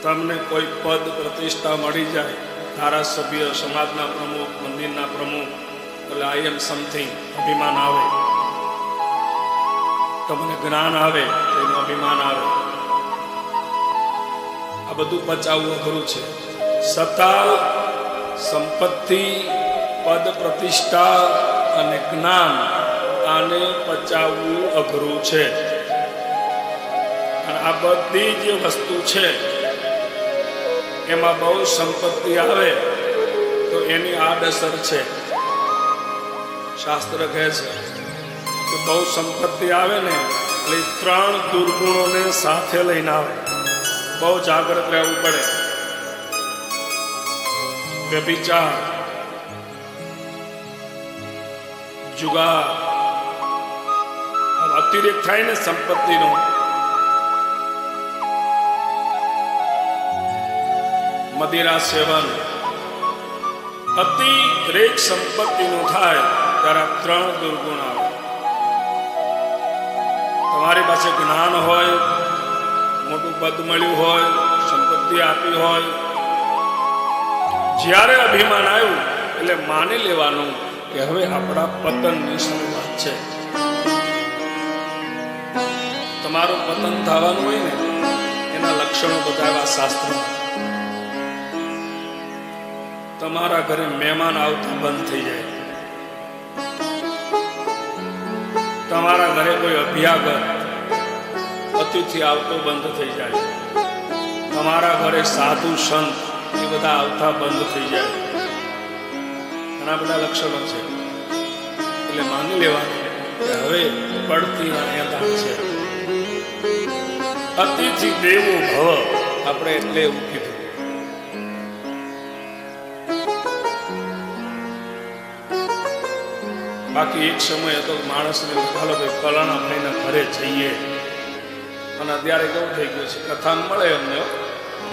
તમને કોઈ પદ પ્રતિષ્ઠા મળી જાય, ધારાસભ્ય, સમાજના પ્રમુખ, મંદિરના પ્રમુખ, એટલે આઈ એમ સમથિંગ, અભિમાન આવે. તમને જ્ઞાન આવે એનું અભિમાન આવે. આ બધું પચાવવું અઘરું છે. સત્તા, સંપત્તિ, પદ પ્રતિષ્ઠા અને જ્ઞાન, આને પચાવવું અઘરું છે. અને આ બધી જે વસ્તુ છે એમાં બહુ સંપત્તિ આવે તો એની આડઅસર છે. શાસ્ત્ર કહે છે કે બહુ સંપત્તિ આવે ને એટલે 3 દુર્ગુણોને સાથે લઈને આવે. બહુ જાગ્રત રહેવું પડે. વ્યભિચાર, જુગાર, અતિરેક થાય ને સંપત્તિનો, મદિરા સેવન, અતિરેક સંપત્તિનું થાય ત્યારે 3 દુર્ગુણ આવે. તમારી પાસે જ્ઞાન હોય, મોટું પદ મળ્યું હોય, સંપત્તિ આપી હોય, જ્યારે અભિમાન આવ્યું એટલે માની લેવાનું કે હવે આપણા પતનની શરૂઆત છે. તમારું પતન થવાનું હોય ને એના લક્ષણો બતાવ્યા શાસ્ત્રમાં. તમારા ઘરે મહેમાન આવતા બંધ થઈ જાય. તમારા ઘરે કોઈ અભ્યાગત અતિથિ આવતો બંધ થઈ જાય. તમારા ઘરે સાધુ સંત એ બધા આવતા બંધ થઈ જાય. ઘણા બધા લક્ષણો છે. એટલે માની લેવાનું કે હવે પડતી અન્યતા છે. અતિથિ દેવો ભવ, આપણે એટલે એવું કીધું. બાકી એક સમય હતો માણસને ચાલો ભાઈ ફલાણા ભાઈના ઘરે જઈએ, અને અત્યારે કેવું થઈ ગયું છે, કથા મળે અમને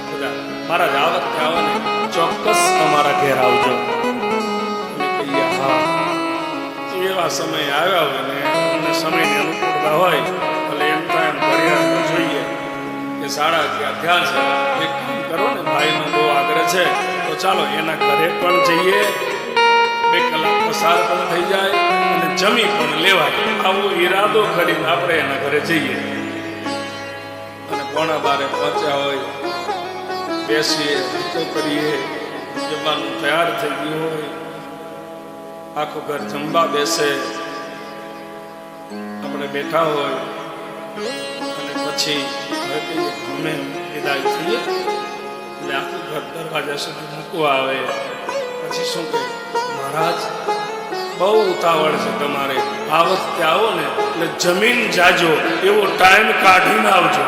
બધા મારા જ આવત આવવાને ચોક્કસ અમારા ઘેર આવજો. હા, એવા એવા સમય આવ્યા હોય ને અને સમયની અનુકૂળતા હોય એટલે એમ થાય એમ ઘડિયાળ જોઈએ કે 11:30 થયા છે. એક કામ કરો ને, ભાઈનો બહુ આગ્રહ છે તો ચાલો એના ઘરે પણ જઈએ, 2 કલાક પસાર પણ થઈ જાય અને જમી પણ લેવાય. આવો ઈરાદો કરીને આપણે એના ઘરે જઈએ અને 11:15 પહોંચ્યા હોય, બેસીએ, વાતો કરીએ, જમવાનું તૈયાર થઈ ગયું હોય, આખું ઘર જમવા બેસે, આપણે બેઠા હોય અને પછી અમે વિદાય થઈએ એટલે આખું ઘર દરવાજા સુધી મૂકવા આવે. પછી શું કહે, મહારાજ બહુ ઉતાવળ છે તમારે, આ વખતે આવો ને એટલે જમીન જાજો, એવો ટાઈમ કાઢીને આવજો.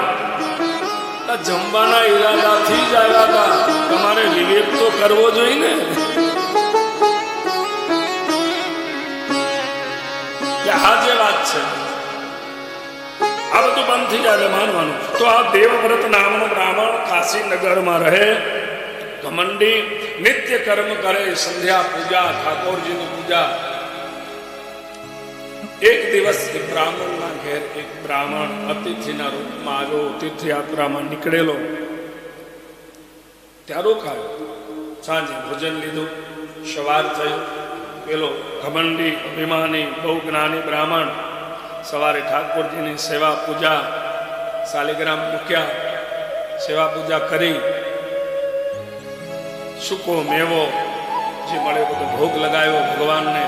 જમવાના ઈરાદાથી જ આવ્યા હતા, તમારે વિવેક તો કરવો જોઈએ ને કે આ જે વાત છે આ બધું બંધ થઈ જાય માનવાનું. તો આ દેવવ્રત નામનો બ્રાહ્મણ કાશીનગરમાં રહે, ઘમંડી, નિત્ય કર્મ કરે, સંધ્યા પૂજા, ઠાકોરજીની પૂજા. એક દિવસ એક બ્રાહ્મણના ઘેર એક બ્રાહ્મણ અતિથિના રૂપમાં આવ્યો, તીર્થયાત્રામાં નીકળેલો. ત્યાં રોકાયો, સાંજે ભોજન લીધું, સવાર થયું. પેલો ઘમંડી, અભિમાની, બહુ જ્ઞાની બ્રાહ્મણ સવારે ઠાકોરજીની સેવા પૂજા, શાલિગ્રામ મૂક્યા, સેવા પૂજા કરી, સૂકો મેવો જે મળે બધો ભોગ લગાવ્યો ભગવાનને.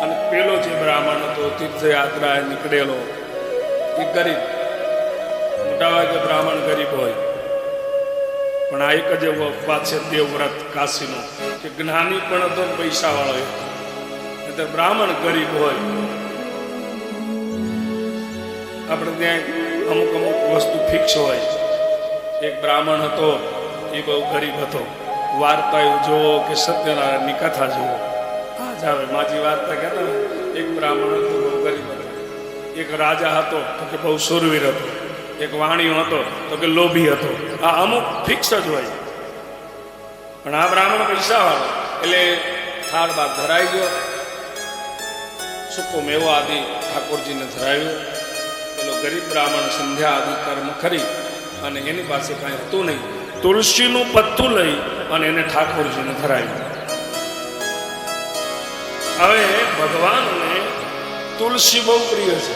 અને પેલો જે બ્રાહ્મણ હતો તીર્થયાત્રાએ નીકળેલો એ ગરીબ, મોટાભાગે બ્રાહ્મણ ગરીબ હોય, પણ આ એક જ એવો અપવાદ છે દેવવ્રત કાશીનો કે જ્ઞાની પણ હતો, પૈસા વાળો હતો, એટલે બ્રાહ્મણ ગરીબ હોય. આપણે ત્યાં અમુક વસ્તુ ફિક્સ હોય. એક બ્રાહ્મણ હતો, એ બહુ ગરીબ હતો. વાર્તા જોવો કે સત્યનારાયણની કથા જોવો, આજ આવે માજી વાર્તા કહેતા ને, એક બ્રાહ્મણ હતો, બહુ ગરીબ હતો. એક રાજા હતો તો કે બહુ શૂરવીર હતો. એક વાણિયો હતો તો કે લોભી હતો. આ અમુક ફિક્સ જ હોય. પણ આ બ્રાહ્મણ પૈસા વાળો એટલે થાળ બાદ ધરાઈ ગયો, સૂકો મેવો આદિ ઠાકોરજીને ધરાવ્યો. પેલો ગરીબ બ્રાહ્મણ સંધ્યા આદિ કર્મ કરી અને એની પાસે કાંઈ હતું નહીં, તુલસીનું પત્તું લઈ અને એને ઠાકોરજીને ધરાવ્યું. હવે ભગવાનને તુલસી બહુ પ્રિય છે,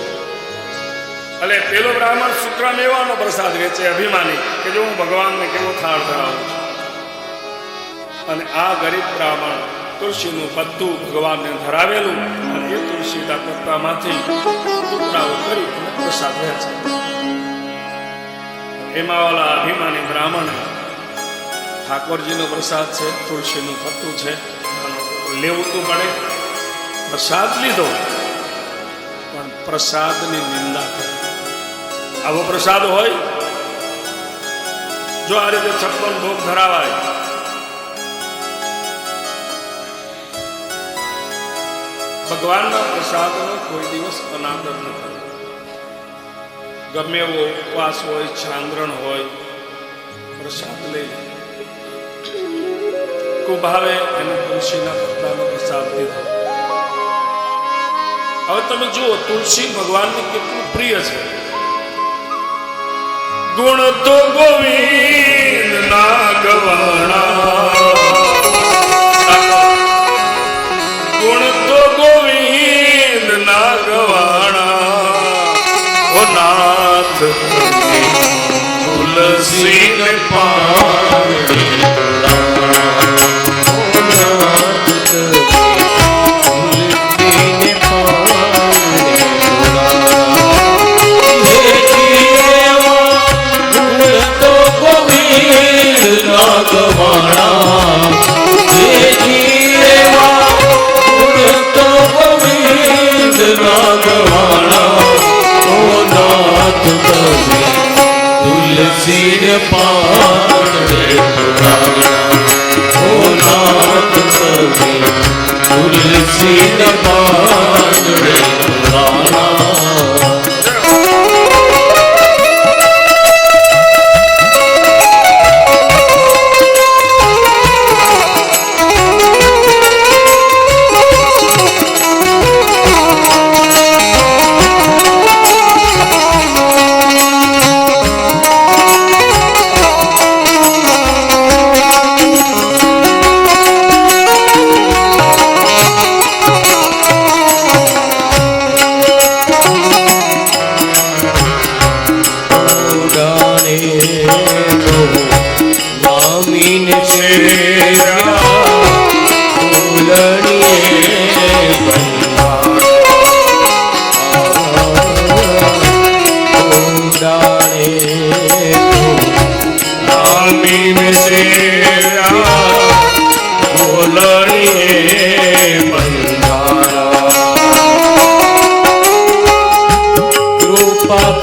એટલે પેલો બ્રાહ્મણ શુક્ર મેવાનો પ્રસાદ વેચે, અભિમાની કે જો હું ભગવાનને કેવો થાળ ધરાવું છું. અને આ ગરીબ બ્રાહ્મણ તુલસીનું પત્તું ભગવાનને ધરાવેલું અને એ તુલસીના પત્તામાંથી ટુકડાઓ કરી અને પ્રસાદ વેચે. એમાં વાળા અભિમાની બ્રાહ્મણ ઠાકોરજીનો પ્રસાદ છે, તુલસીનું પત્તું છે, લેવું તો પડે. પ્રસાદ લીધો પણ પ્રસાદની નિંદા કરી. આવો પ્રસાદ હોય જો આ રીતે 56 ભોગ ધરાવાય, ભગવાનના પ્રસાદનો કોઈ દિવસ અનાદર નથી. ગમે એવો ઉપવાસ હોય, ચાંદ્રણ હોય, પ્રસાદ લઈ કુભાવે એને તુલસીના પત્તાનો પ્રસાદ દીધો. હવે તમે જુઓ તુલસી ભગવાનને કેટલું પ્રિય છે. ગુણ તો ગોવિંદ ના ગવાણા, ગુણ તો ગોવિંદ ના ગવાણા, ઓ નાથ તુલસી ને પાણી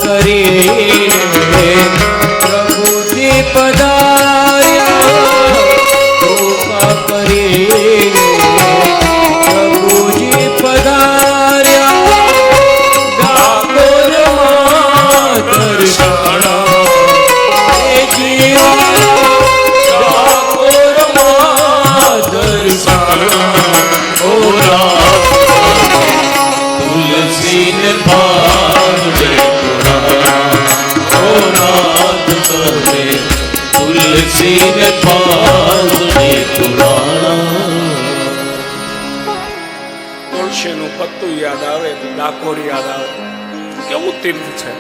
કરી પ્રભુજી પધાર્યા કૃપા કરી પ્રભુજી પધાર્યા ડાકોરમાં દર્શન એ જીવા ડાકોરમાં દર્શન ઓલા તુલસીને પાડે નાથ કરે તુલસીને પાડે તુલસીનું પત્તું યાદ આવે તો ડાકોર યાદ આવે. કેવું તીર્થ છે.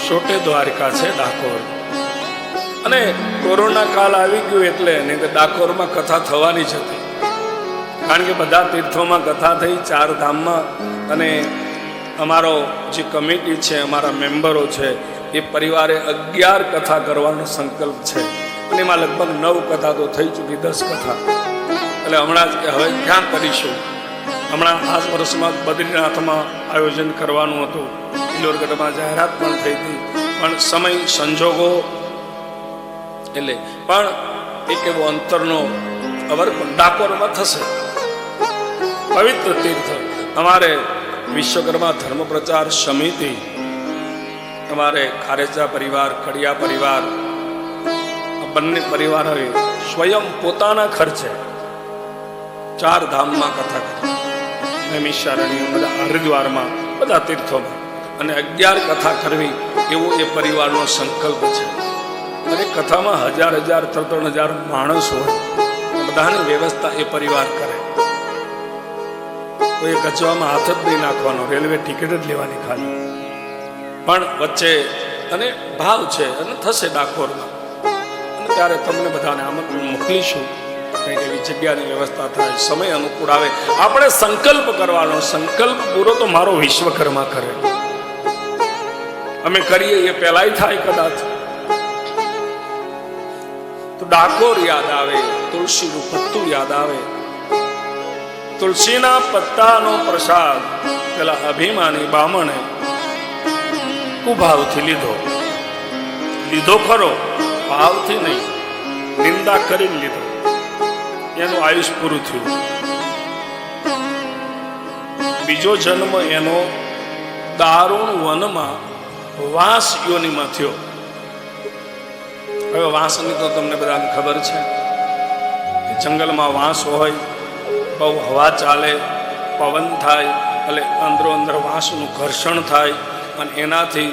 છોટે દ્વારકા છે ડાકોર. અને કોરોના કાળ આવી ગયો એટલે નહીં તો ડાકોરમાં કથા થવાની જ હતી. કારણ કે બધા તીર્થોમાં કથા થઈ, 4 ધામમાં. અને અમારો જે કમિટી છે, અમારા મેમ્બરો છે, એ પરિવારે 11 કથા કરવાનો સંકલ્પ છે. અને એમાં લગભગ 9 કથા તો થઈ ચૂકી, 10 કથા. એટલે હમણાં જ કે હવે ક્યાં કરીશું. હમણાં આ વર્ષમાં બદ્રીનાથમાં આયોજન કરવાનું હતું. ઇલોરગઢમાં જાહેરાત પણ થઈ હતી, પણ સમય સંજોગો એટલે પણ એક એવો અંતરનો અવર્પણ ડાકોરમાં થશે. પવિત્ર તીર્થ. અમારે વિશ્વકર્મા ધર્મ પ્રચાર સમિતિ, અમારે ખારેચા પરિવાર, કડિયા પરિવાર, બંને પરિવારોએ સ્વયં પોતાના ખર્ચે 4 ધામમાં કથા કરી. નૈમિષારણ્ય, બધા હરિદ્વારમાં, બધા તીર્થોમાં. અને 11 કથા કરવી એવો એ પરિવારનો સંકલ્પ છે. અને કથામાં 1000 3,000 માણસ હોય, બધાની વ્યવસ્થા એ પરિવાર કરે. કોઈ કચવામાં હાથ જ નહીં નાખવાનો, રેલવે ટિકિટ જ લેવાની ખાલી. પણ વચ્ચે અને ભાવ છે અને થશે ડાકોરમાં. અને ત્યારે તમને બધાને આમંત્રણ મોકલીશું. કંઈક એવી જગ્યાની વ્યવસ્થા થાય, સમય અનુકૂળ આવે. આપણે સંકલ્પ કરવાનો. સંકલ્પ પૂરો તો મારો વિશ્વકર્મા કરે. અમે કરીએ એ પહેલાય થાય કદાચ. તો ડાકોર યાદ આવે, તુલસીનું પત્તું યાદ આવે. તુલસીના પત્તાનો પ્રસાદ પેલા અભિમાની બામણે કુભાવથી લીધો ખરો, ભાવથી નહીં, નિંદા કરીને લીધો. એનું આયુષ પૂરું થયું. બીજો જન્મ એનો દારૂણ વનમાં વાંસ યોનીમાં થયો. હવે વાંસની તો તમને બધાને ખબર છે કે જંગલમાં વાંસ હોય, બહુ હવા ચાલે, પવન થાય, એટલે અંદરો અંદર વાંસનું ઘર્ષણ થાય અને એનાથી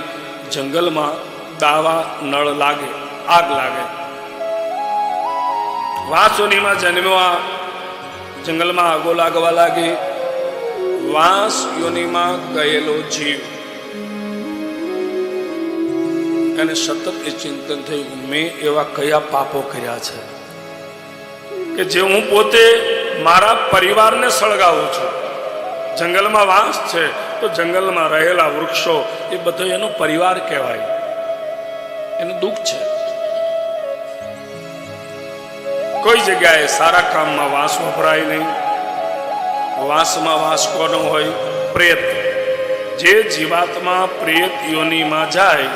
જંગલમાં દાવા નળ લાગે, આગ લાગે. વાંસ યોનીમાં જન્મ્યા, જંગલમાં આગો લાગવા લાગી. વાંસ યોનીમાં ગયેલો જીવ એને સતત એ ચિંતન થયું, મેં એવા કયા પાપો કર્યા છે કે જે હું પોતે મારા પરિવારને સળગાવું છું. જંગલમાં વાંસ છે તો જંગલમાં રહેલા વૃક્ષો એ બધો એનો પરિવાર કહેવાય. એનું દુઃખ છે. કોઈ જગ્યાએ સારા કામમાં વાંસ વપરાય નહીં. વાંસમાં વાંસ કોનો હોય? પ્રેત. જે જીવાત્મા પ્રેત યોનીમાં જાય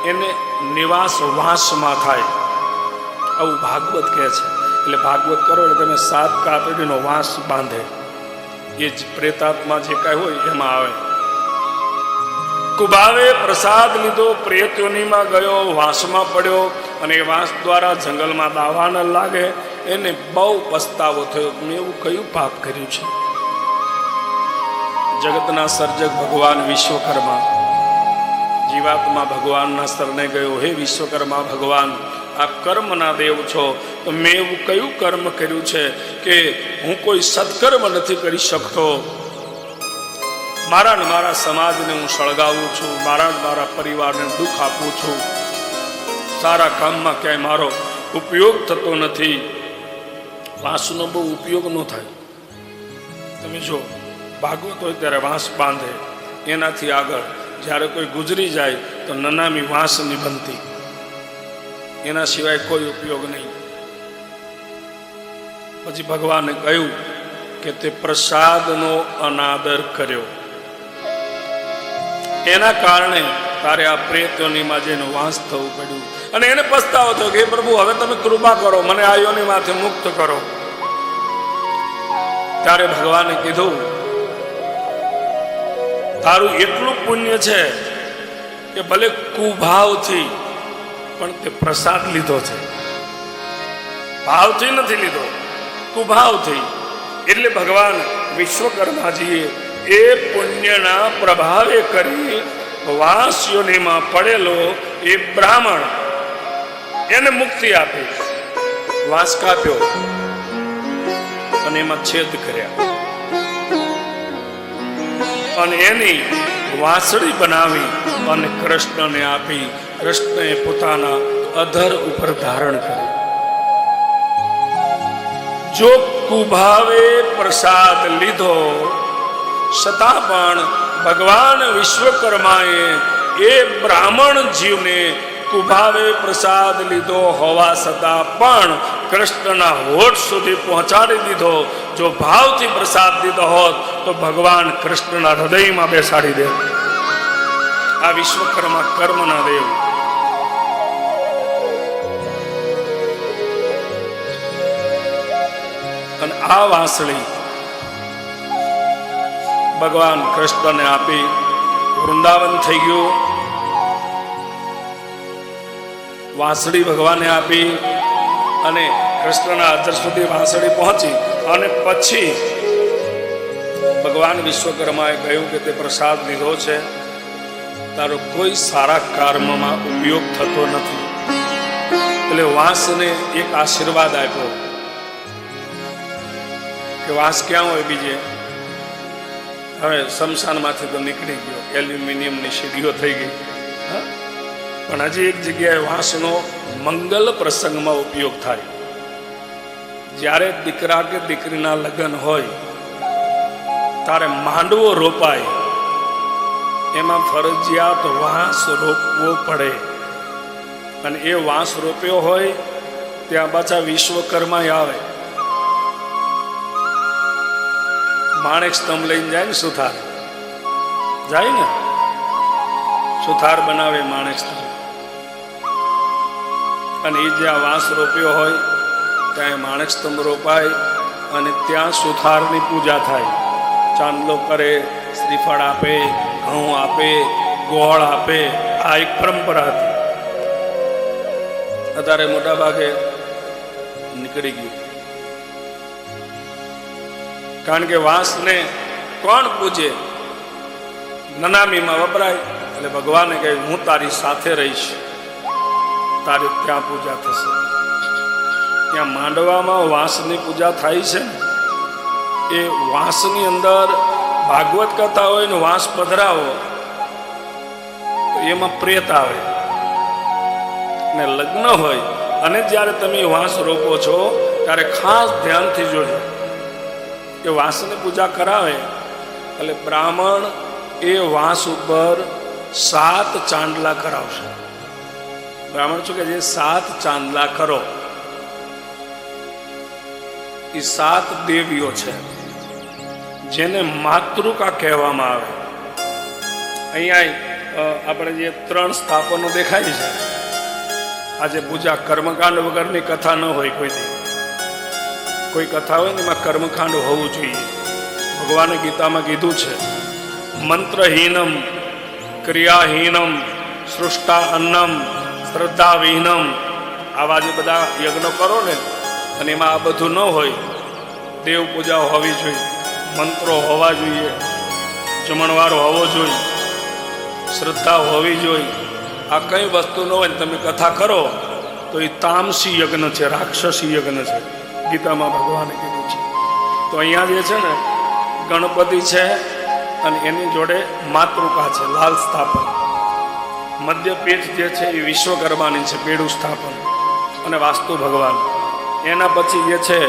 એને નિવાસ વાંસમાં થાય, આવું ભાગવત કહે છે. એટલે ભાગવત કરો એટલે તમે 7 કાતડીનો વાંસ બાંધે, એ જ પ્રેતાત્મા જે કાંઈ હોય એમાં આવે. કુભાવે પ્રસાદ લીધો, પ્રેત યોનીમાં ગયો, વાંસમાં પડ્યો અને એ વાંસ દ્વારા જંગલમાં દાવા ન લાગે. એને બહુ પસ્તાવો થયો, મેં એવું કયું પાપ કર્યું છે. જગતના સર્જક ભગવાન વિશ્વકર્મા જીવાત્મા ભગવાનના શરણે ગયો, હે વિશ્વકર્મા ભગવાન, આ કર્મના દેવ છો, તો મેં એવું કયું કર્મ કર્યું છે કે હું કોઈ સત્કર્મ નથી કરી શકતો. મારા ને મારા સમાજને હું સળગાવું છું, મારા ને મારા પરિવારને દુઃખ આપું છું. સારા કામમાં ક્યાંય મારો ઉપયોગ થતો નથી. વાંસનો બહુ ઉપયોગ ન થાય. તમે જો ભાગવત હોય ત્યારે વાંસ બાંધે, એનાથી આગળ જ્યારે કોઈ ગુજરી જાય તો નનામી વાંસની બનતી, એના સિવાય કોઈ ઉપયોગ નહીં. પછી ભગવાને કહ્યું કે તે પ્રસાદનો અનાદર કર્યો. એના કારણે તારે આ પ્રેતયોનીમાં જઈને વાસ થવું પડ્યું. અને એને પસ્તાવો થયો કે હે પ્રભુ હવે તમે કૃપા કરો, મને આ યોનીમાંથી મુક્ત કરો. ત્યારે ભગવાને કીધું તારું એટલું પુણ્ય છે કે ભલે કુભાવથી પણ તે પ્રસાદ લીધો છે, ભાવથી નથી લીધો, કુભાવથી. એટલે ભગવાન વિશ્વકર્માજીએ એ પુણ્યના પ્રભાવે કરી વાસયોનીમાં પડેલો એ બ્રાહ્મણ એને મુક્તિ આપી, વાસ કાપ્યો અને એમાં છેદ કર્યા અને એની વાંસળી બનાવી અને કૃષ્ણને આપી. કૃષ્ણએ પોતાના અધર ઉપર ધારણ કર્યું. જો કુભાવે પ્રસાદ લીધો છતાં પણ ભગવાન વિશ્વકર્માએ એ બ્રાહ્મણ જીવને કુભાવે પ્રસાદ લીધો હોવા છતાં પણ કૃષ્ણના હોઠ સુધી પહોંચાડી દીધો. જો ભાવથી પ્રસાદ દીધો હોત તો ભગવાન કૃષ્ણના હૃદયમાં બેસાડી દે. આ વિશ્વકર્મા કર્મના દેવ. અને આ વાંસળી ભગવાન કૃષ્ણને આપી વૃંદાવન થઈ ગયું. વાંસળી ભગવાને આપી અને કૃષ્ણના અધર સુધી વાંસળી પહોંચી. અને પછી ભગવાન વિશ્વકર્માએ કહ્યું કે તે પ્રસાદ લીધો છે, તારો કોઈ સારા કર્મમાં ઉપયોગ થતો નથી. એટલે વાંસને એક આશીર્વાદ આપ્યો કે વાંસ ક્યાં હોય બીજે, હવે શમશાનમાંથી તો નીકળી ગયો, એલ્યુમિનિયમની સીડીઓ થઈ ગઈ, પણ હજી એક જગ્યાએ વાંસનો મંગલ પ્રસંગમાં ઉપયોગ થાય. જ્યારે દીકરા કે દીકરીના લગ્ન હોય ત્યારે માંડવો રોપાય, એમાં ફરજિયાત વાંસ રોપવો પડે. અને એ વાંસ રોપ્યો હોય ત્યાં પાછા વિશ્વકર્મા આવે, માણેક સ્તંભ લઈને જાય ને, સુથાર જાય ને, સુથાર બનાવે માણેક સ્તંભ. અને એ જ્યાં વાંસ રોપ્યો હોય ત્યાં માણેક સ્તંભ રોપાય અને ત્યાં સુથારની પૂજા થાય. ચાંદલો કરે, શ્રીફળ આપે, ઘઉં આપે, ગોળ આપે. આ એક પરંપરા હતી. અત્યારે મોટા ભાગે નીકળી ગયું, કારણ કે વાંસને કોણ પૂજે? નનામીમાં વપરાય. એટલે ભગવાને કહે હું તારી સાથે રહીશ, તારી ત્યાં પૂજા થશે. ત્યાં માંડવામાં વાંસની પૂજા થાય છે ને, એ વાંસની અંદર ભાગવત કથા હોય ને વાંસ પધરાવો તો એમાં પ્રેત આવે. ને લગ્ન હોય અને જ્યારે તમે વાંસ રોપો છો ત્યારે ખાસ ધ્યાનથી જોજો કે વાંસની પૂજા કરાવે એટલે બ્રાહ્મણ એ વાંસ ઉપર 7 ચાંદલા કરાવશે. બ્રાહ્મણ શું કે જે 7 ચાંદલા કરો એ 7 દેવીઓ છે જેને માતૃકા કહેવામાં આવે. અહીંયા આપણે જે 3 સ્થાપનો દેખાય છે, આજે પૂજા કર્મકાંડ વગરની કથા ન હોય. કોઈ કથા હોય ને એમાં કર્મકાંડ હોવું જોઈએ. ભગવાને ગીતામાં કીધું છે મંત્રહીનમ ક્રિયાહીનમ સૃષ્ટા અન્નમ શ્રદ્ધાવિહીનમ. આવા જે બધા યજ્ઞો કરો ને અને એમાં આ બધું ન હોય, દેવ પૂજા હોવી જોઈએ, મંત્રો હોવા જોઈએ, જમણવાર હોવો જોઈએ, શ્રદ્ધા હોવી જોઈએ. આ કઈ વસ્તુ ન હોય ને તમે કથા કરો તો એ તામસી યજ્ઞ છે, રાક્ષસી યજ્ઞ છે. ગીતામાં ભગવાને કીધું છે. તો અહીંયા જે છે ને ગણપતિ છે અને એની જોડે માતૃકા છે, લાલ સ્થાપન. મધ્યપીઠ જે છે એ વિશ્વકર્માની છે, પેડું સ્થાપન અને વાસ્તુ ભગવાન. એના પછી જે છે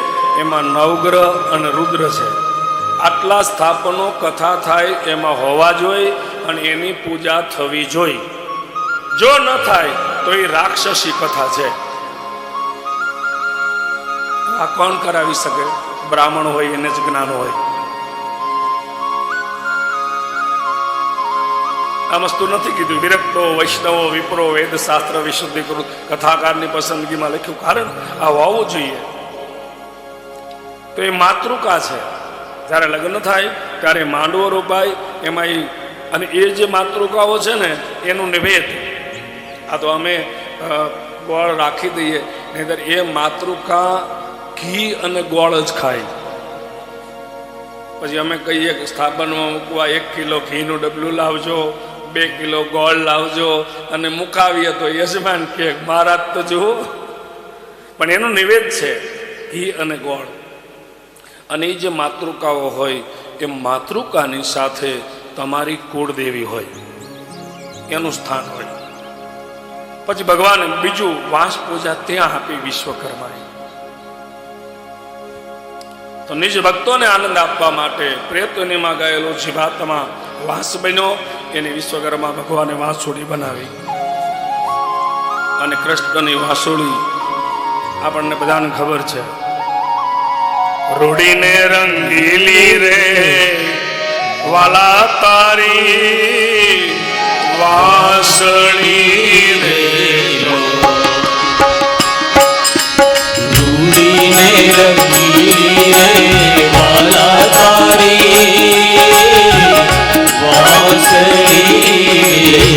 એમાં નવગ્રહ અને રુદ્ર છે. આટલા સ્થાપનો કથા થાય એમાં હોવા જોઈએ અને એની પૂજા થવી જોઈએ. જો ન થાય તો એ રાક્ષસી કથા છે. આ કોણ કરાવી શકે? બ્રાહ્મણ હોય એને જ જ્ઞાન હોય. આ વસ્તુ નથી કીધું વિરક્તો વૈષ્ણવો વિપ્રો વેદ શાસ્ત્ર વિશુદ્ધિકૃત કથાકારની પસંદગીમાં લખ્યું, કારણ આ હોવું જોઈએ. તો એ માતૃકા છે. જ્યારે લગ્ન થાય ત્યારે માંડવો રોપાય એમાં, અને એ જે માતૃકાઓ છે ને એનું નિવેદ. આ તો અમે ગોળ રાખી દઈએ, નહીંતર એ માતૃકા ઘી અને ગોળ જ ખાય. પછી અમે કહીએ કે સ્થાપનમાં મૂકવા 1 કિલો ઘીનું ડબલું લાવજો, 2 કિલો ગોળ લાવજો, અને મુકાવીએ તો યજમાન કે મહારાજ તો જુઓ. પણ એનું નિવેદ છે ઘી અને ગોળ. અને એ જે માતૃકાઓ હોય એ માતૃકાની સાથે તમારી કુળદેવી હોય, એનું સ્થાન હોય. પછી ભગવાને બીજું વાસ પૂજા ત્યાં આપી વિશ્વકર્માએ. તો નિજ ભક્તોને આનંદ આપવા માટે પ્રયત્નોમાં ગયેલો જીવાત્મા વાસ બન્યો. એની વિશ્વકર્મા ભગવાને વાંસુડી બનાવી. અને કૃષ્ણની વાંસુડી આપણને બધાને ખબર છે. રૂડીને રંગીલી રે વાલા તારી વાંસળી રે, રૂડીને રંગીલી રે વાલા તારી વાંસળી રે.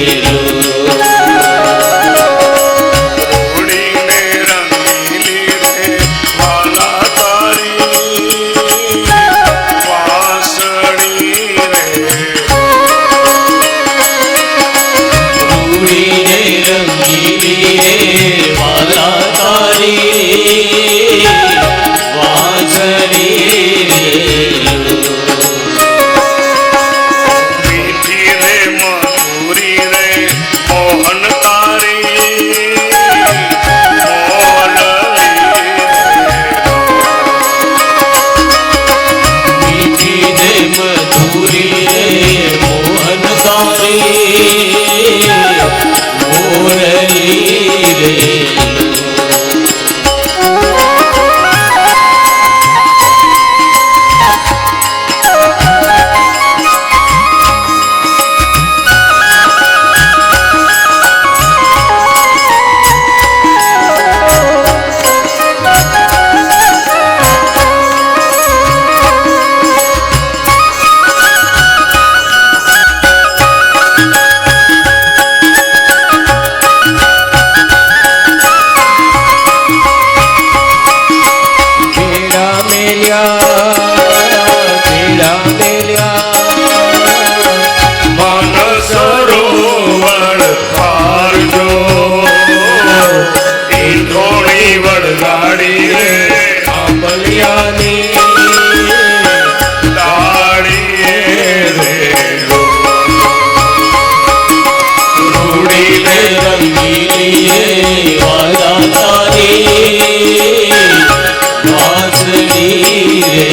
વાંસળી રે.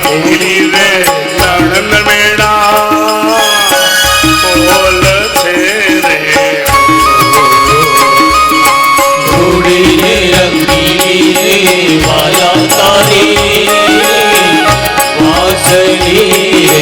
ઘોડી રે લણન મેળા બોલ છે રે ઘોડી રે રંગીલી રે વાલા તારી વાસળી રે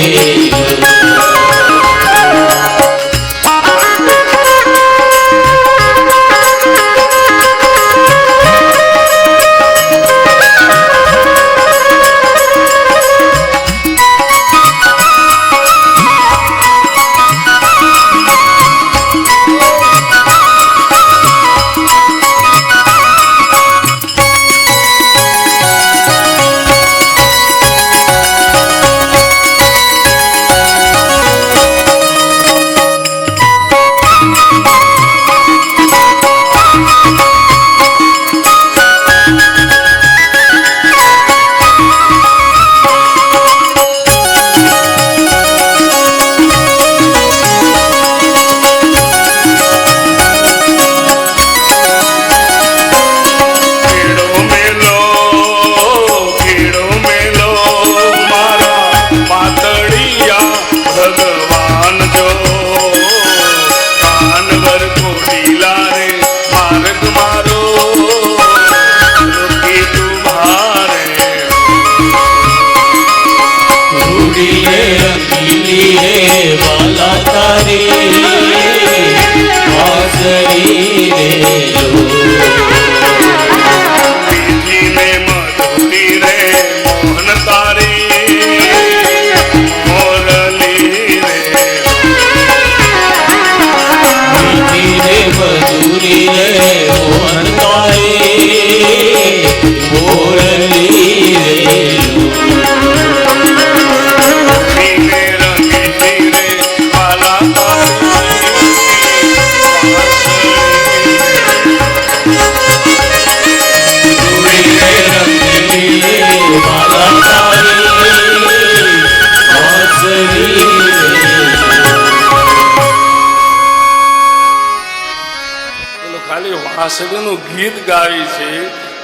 વાસળીનું ગીત ગાય છે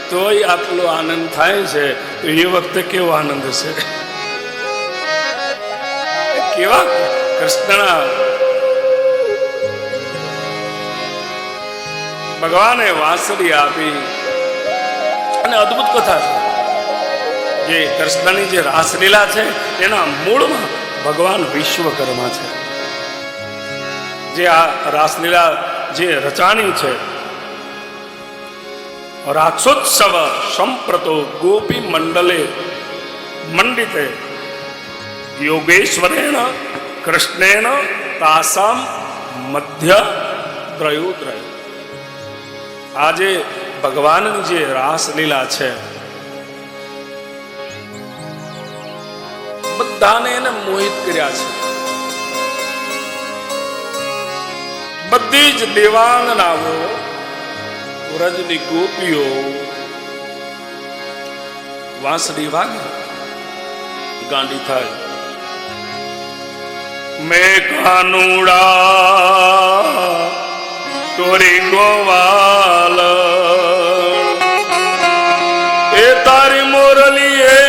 તોય આટલો આનંદ થાય છે તો એ વખતે કેવો આનંદ હશે કેવા કૃષ્ણના ભગવાને વાંસળી આપી અને અદ્ભુત કથા છે જે કૃષ્ણની જે રાસલીલા છે એના મૂળમાં ભગવાન વિશ્વકર્મા છે જે આ રાસલીલા જે રચાણી છે રાક્ષોત્સવ સંપ્રતો ગોપી મંડલે મંડિતે યોગેશ્વરેણ કૃષ્ણેન તાસામ મધ્ય ત્રયોત્રય. આજે ભગવાનની જે રાસલીલા છે બધાને એને મોહિત કર્યા છે. બધી જ દેવાંગનાઓ વ્રજની ગોપીઓ વાંસળી વાગે ગાંડી થાય. મેં કાનુડા તોરી ગોવાલ એ તારી મોરલી એ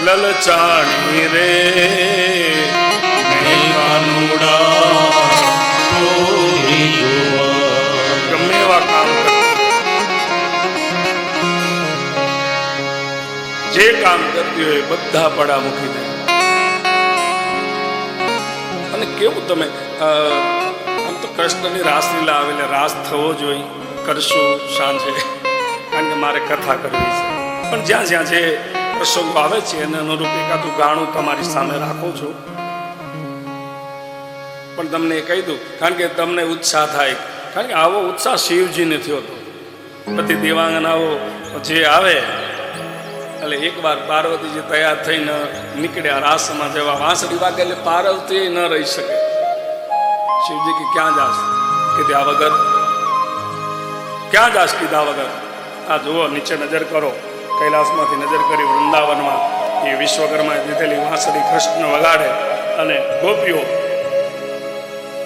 લલચાણી રે. મેં કાનુડા તોરી ગોવાલ. ગમે એવા કામ જે કામ કરતી હોય બધા પડા મૂકી દે. અને કેવું તમે આમ તો કૃષ્ણની રાસલીલા આવે એટલે રાસ થવો જોઈએ. કરશું સાંજે કારણ કે મારે કથા કરવી છે. પણ જ્યાં જ્યાં જે પ્રસંગો આવે છે એને અનુરૂપ એકાદું ગાણું તમારી સામે રાખું છું. પણ તમને એ કહી દઉં કારણ કે તમને ઉત્સાહ થાય. કારણ કે આવો ઉત્સાહ શિવજીને થયો હતો. બધી દેવાંગનાઓ જે આવે એટલે એકવાર પાર્વતીજી તૈયાર થઈને નીકળ્યા રાસમાં જવા. વાંસળી વાગે એટલે પાર્વતી ન રહી શકે. શિવજી કે ક્યાં જાશ? કે ત્યાં વગર. ક્યાં જાશ કીધા વગર? આ જુઓ નીચે નજર કરો. કૈલાસમાંથી નજર કરી વૃંદાવનમાં એ વિશ્વકર્માએ દીધેલી વાંસળી કૃષ્ણ વગાડે અને ગોપીઓ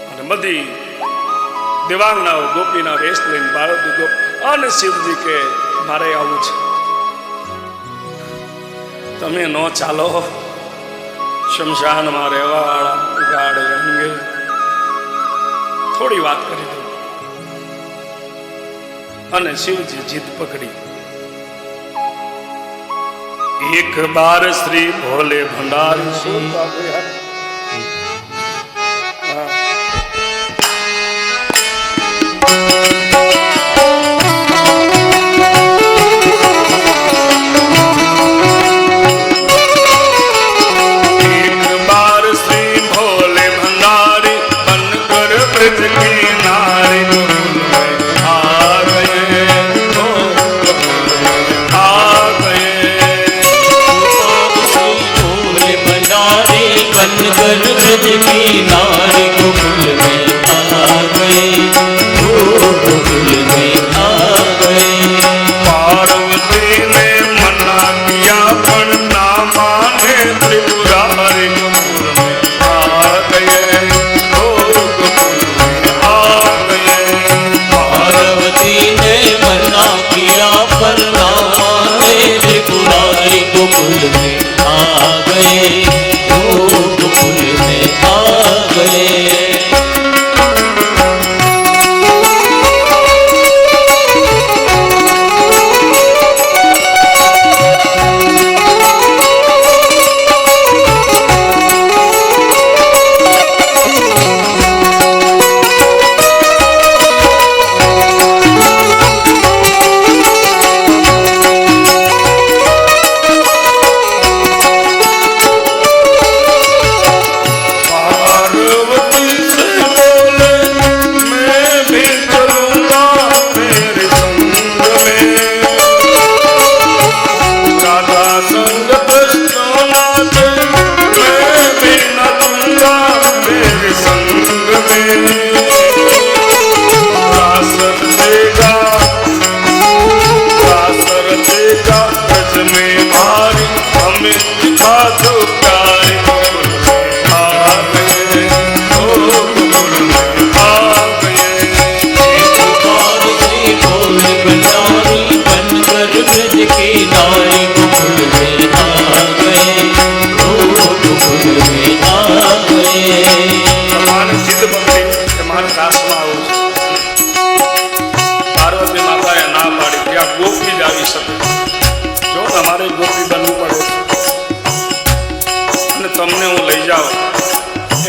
અને બધી દેવાંગનાઓ ગોપીના વેશ લઈને પાર્વતી ગોપ અને શિવજી કે મારે આવું છે. તમે નો ચાલો શમશાનમાં રહેવાવાળા ઉગાડે અંગે થોડી વાત કરી દઉં. અને શિવજી જીત પકડી. એક બાર શ્રી ભોલે ભંડારી શું બાપુ યાર. ब्रज की नारी गोकुल में आ गए, गोकुल में आ गए। पार्वती ने मना किया पर ना माने त्रिपुरारी गोकुल में आ गए, गोकुल में आ गए। पार्वती ने मना किया पर ना माने त्रिपुरारी गोकुल में आ गए, गोकुल में आ गए। તમને હું લઈ જાઉં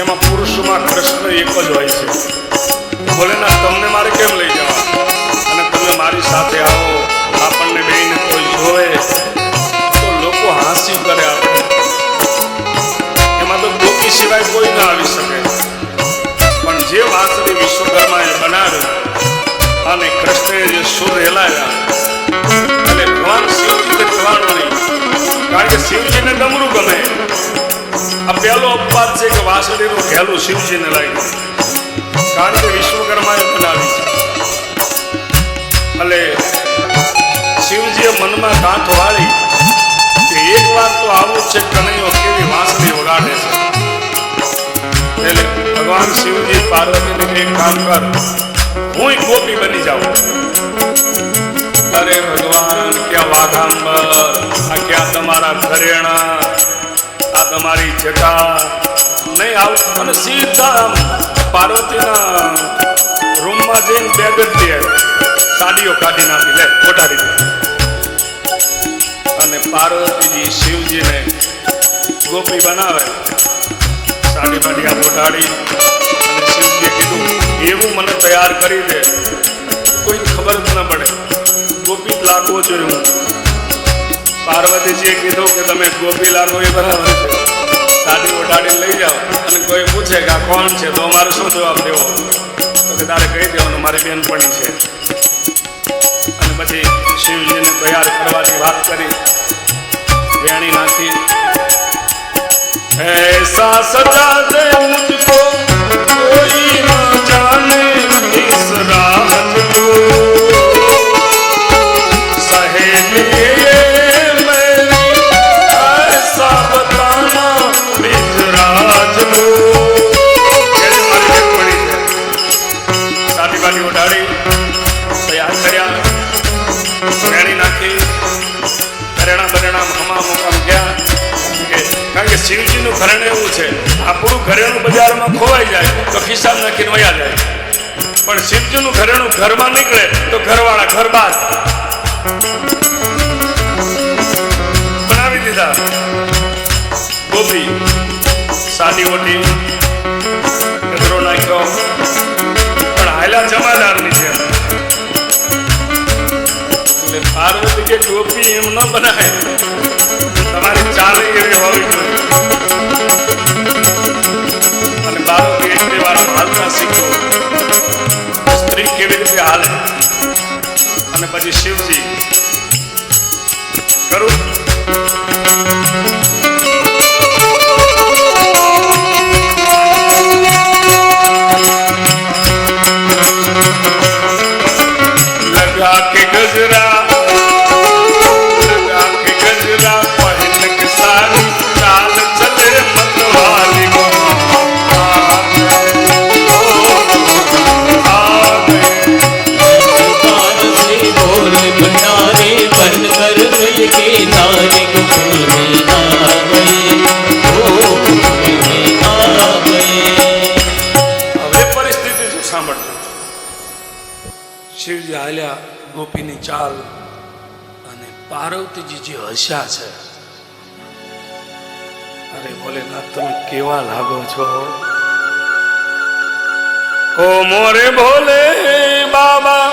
એમાં પુરુષમાં કૃષ્ણ એક જ હોય છે. ભોલેનાથ તમને મારે કેમ લઈ જવા અને તમે મારી સાથે આવો, આપણને બેયને કોઈ જોવે તો લોકો હાંસી કરે આપણે. એમાં તો ગોપી સિવાય કોઈ ના આવી શકે. પણ જે વાંસળી વિશ્વકર્માએ બનાવ્યું અને કૃષ્ણએ જે સુર હેલાવ્યા એટલે ભગવાન શિવજીને કહેવાનું નહીં, કારણ કે શિવજીને ડમરું ગમે. આ પહેલો અપવાદ છે કે વાંસળીનું ઘેલું શિવજીને લાગ્યું, કારણ કે વિશ્વકર્માએ બનાવી છે. એટલે શિવજીએ મનમાં ગાંઠ વાળી કે એક વાર તો આવું છે કનૈયો કેવી વાંસળી વગાડે છે. એટલે ભગવાન શિવજી પાર્વતીને એક કામ કર, હું ગોપી બની જાઉં. અરે ભગવાન, ક્યાં વાઘાંબર, આ ક્યાં તમારા ઘરેણા, આ તમારી જગા નહીં આવું. અને સીધા પાર્વતીના રૂમમાં જઈને બેગડતી સાડીઓ કાઢી નાખી, લે કોઠારી દે. અને પાર્વતીજી શિવજીને ગોપી બનાવે, સાડી બાડી આ કોઠાડી. અને શિવજીએ કીધું એવું મને તૈયાર કરી દે કોઈ ખબર જ ન પડે, ગોપી લાગવો જોઈએ હું. પાર્વતીજીએ કીધું કે તમે ગોપી લાગો એ બરાબર છે, સાડી ઓઢાડી લઈ જાઓ. અને કોઈ પૂછે કે આ કોણ છે તો અમારે શું જવાબ દેવો? તો કે તારે કહી દેવાનું મારી બેનપણી છે. અને પછી શિવજીને તૈયાર કરવાની વાત કરી, વેણી નાખી. ऐसा सजा दे मुझको कोई न जाने इस रात को, सहेली मेरी ऐसा बताना निजराज को. साड़ी बाड़ी उठाड़ी तैयार કર્યા, વેણી નાખી, ઘરેણા બરેણા હમા મુકામ ગયા. શિવજીનું ઘરેણું એવું છે, આપણું ઘરેણું બજારમાં ખોવાઈ જાય તો ખિસ્સામાં નાખીને વયા જાય, પણ શિવજીનું ઘરેણું ઘરમાં નીકળે તો ઘરવાળા ઘર બહાર બનાવી દીધા. ગોપી સાદી ઓટી ગદરો નાખ્યો, પણ હાયલા જમાદારની જેમ. એટલે પાર્વતી કે ગોપી એમ ન બનાય, તમારી ચાલ એવી હોવી જોઈએ. અને બાળક એક બે વાર હાલતા શીખો, સ્ત્રી કેવી રીતે હાલે. અને પછી શિવજી કરું लगा के गजरा पहन के सारी चाल चले मतवाली को बोल भंडारे बन कर गई के नारी गोकुल में आ गए, गोकुल में आ गए. હવે પરિસ્થિતિ શું સાંભળજો. શિવજી હાલ્યા ગોપીની ચાલ, અને પાર્વતીજી જે હસ્યા છે, અરે ભોલેનાથ તમે કેવા લાગો છો. ઓ મોરે ભોલે બાબા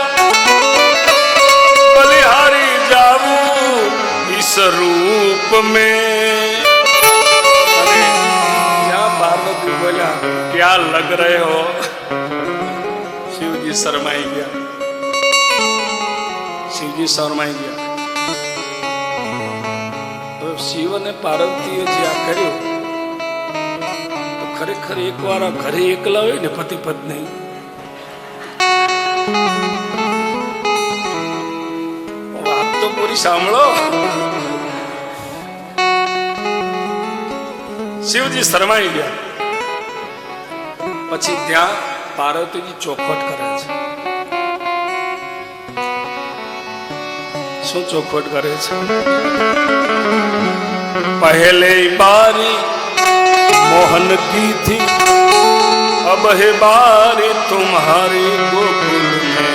બલિહારી જાવું इस रूप में. अरे क्या पार्वती बोला क्या लग रहे हो. शिवजी शर्माई गया, શિવજી શરમાઈ ગયા. તો શિવ અને પાર્વતીએ જે આ કર્યું, તો ખરેખર એકવાર આ ઘરે એકલા હોય ને પતિ પત્ની, વાત તો પૂરી સાંભળો. શિવજી શરમાઈ ગયા. પછી ત્યાં પાર્વતીજી ચોખવટ કરે છે. શું ચોખવટ કરે છે. पहले बारी मोहन की थी, अब है बारी तुम्हारी गोकुल में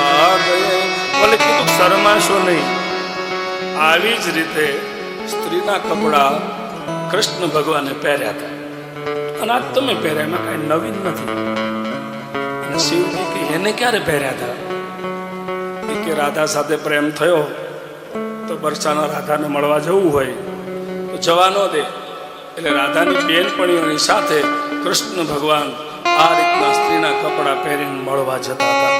आ गए. बोले કીધું શરમાશો નહીં. આવી જ રીતે સ્ત્રીના કપડા કૃષ્ણ ભગવાને પહેર્યા હતા, અને આજ તમે પહેર્યા, એમાં કઈ નવીન નથી. અને શિવજી કે એને ક્યારે પહેર્યા હતા. કે રાધા સાથે પ્રેમ થયો તો બરસાના રાધાને મળવા જવું હોય તો જવા ન દે, એટલે રાધાની બેનપણીઓની સાથે કૃષ્ણ ભગવાન આ રીતના સ્ત્રીના કપડા પહેરીને મળવા જતા હતા.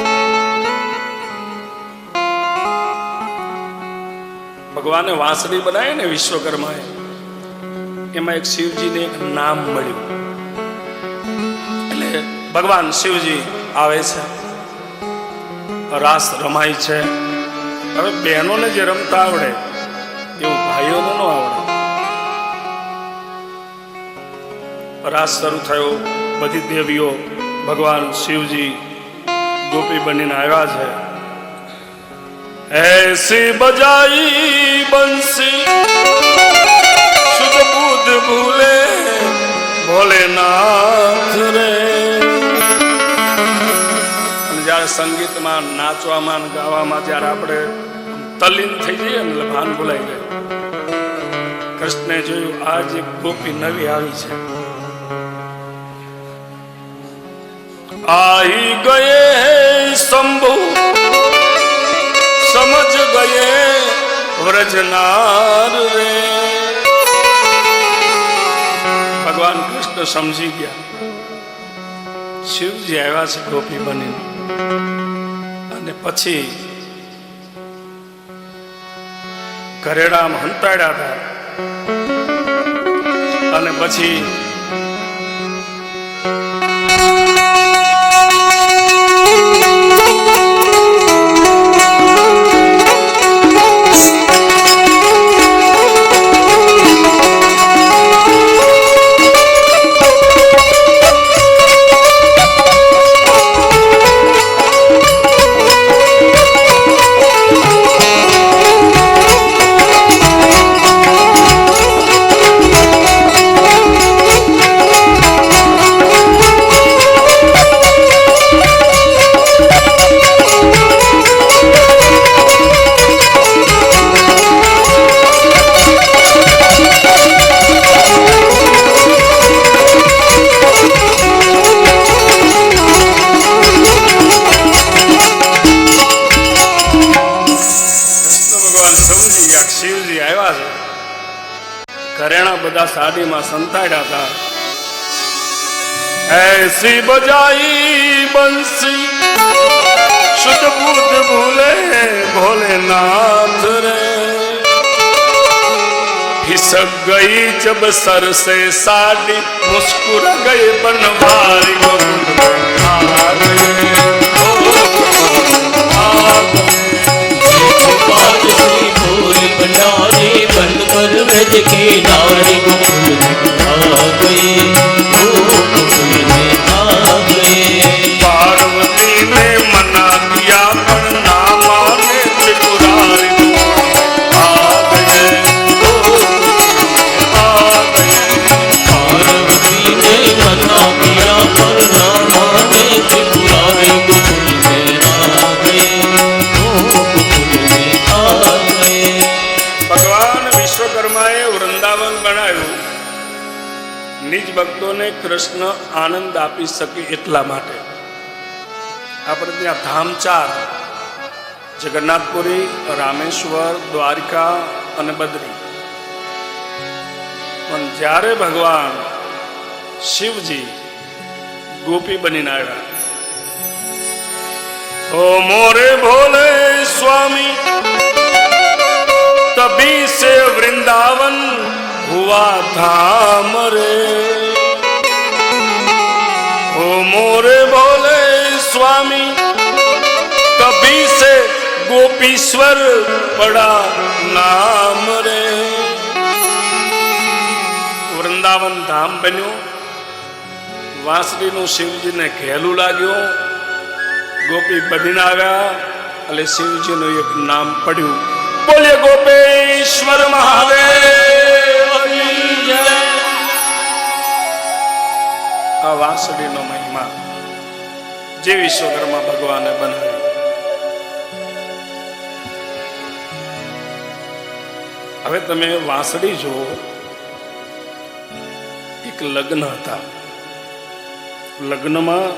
ભગવાને વાંસળી બનાવી ને વિશ્વકર્માએ, એમાં એક શિવજીને એક નામ મળ્યું. એટલે ભગવાન શિવજી આવે છે, રાસ રમાય છે. હવે બહેનોને જે રમતા આવડે એવું ભાઈઓને ન આવડે. રાસ શરૂ થયો, બધી દેવીઓ ભગવાન શિવજી ગોપી બનીને આવ્યા છે. ऐसी बजाई बंसी सुध बुध भूले भोलेनाथ रे. જ્યારે સંગીતમાં, નાચવામાં, ગાવામાં જ્યારે આપણે તલ્લીન થઈ જઈએ ને, ભાન ભૂલાઈ જાય. કૃષ્ણે જોયું આજ એક ગોપી નવી આવી છે. आई गए शंभु समझ गए व्रजनार रे. ભગવાન કૃષ્ણ સમજી ગયા શિવજી આવ્યા છે ગોપી બનીને. અને પછી ઘરેડામ હંતાડ્યા હતા. અને પછી વૃંદાવનમાં સંતાડ્યા હતા. ऐसी बजाई बंसी शुद्ध बुद्ध भूले भोलेनाथ रे, खिसक गई जब सर से साड़ी मुस्कुरा गए बनवारी भोले भंडारे बन कर ब्रज के नारी गोकुल आ गए, गोकुल में आ गए। पार्वती ने मना दिया पर ना माने त्रिपुरारी आ गए, आ गए। पार्वती ने मना दिया पर ना माने त्रिपुरारी गोकुल में आ गए, गोकुल में आ गए। ભગવાન વિશ્વકર્માએ વૃંદાવન બનાવ્યું નિજ ભક્તોને કૃષ્ણ આનંદ આપી શકે એટલા માટે. આપણે ત્યાં ધામ 4 જગન્નાથપુરી, રામેશ્વર, દ્વારકા અને બદ્રી. પણ જ્યારે ભગવાન શિવજી ગોપી બનીને આવ્યા, ઓ મોરે ભોલે સ્વામી, तभी से वृंदावन हुआ धाम रे, ओ मोरे भोले स्वामी, तभी से गोपीश्वर पड़ा नाम रे. वृंदावन धाम बन्યું. વાંસળીનું શિવજીને ઘેલું લાગ્યું, ગોપી બનીને આવ્યા એટલે શિવજીનું એક નામ પડ્યું. બોલે ગોપેશ્વર મહાદેવ કી જય. આ વાંસળીનો મહિમા જે વિશ્વકર્મા ભગવાને બનાવ્યો. હવે તમે વાંસળી જુઓ. એક લગ્ન હતા. લગ્નમાં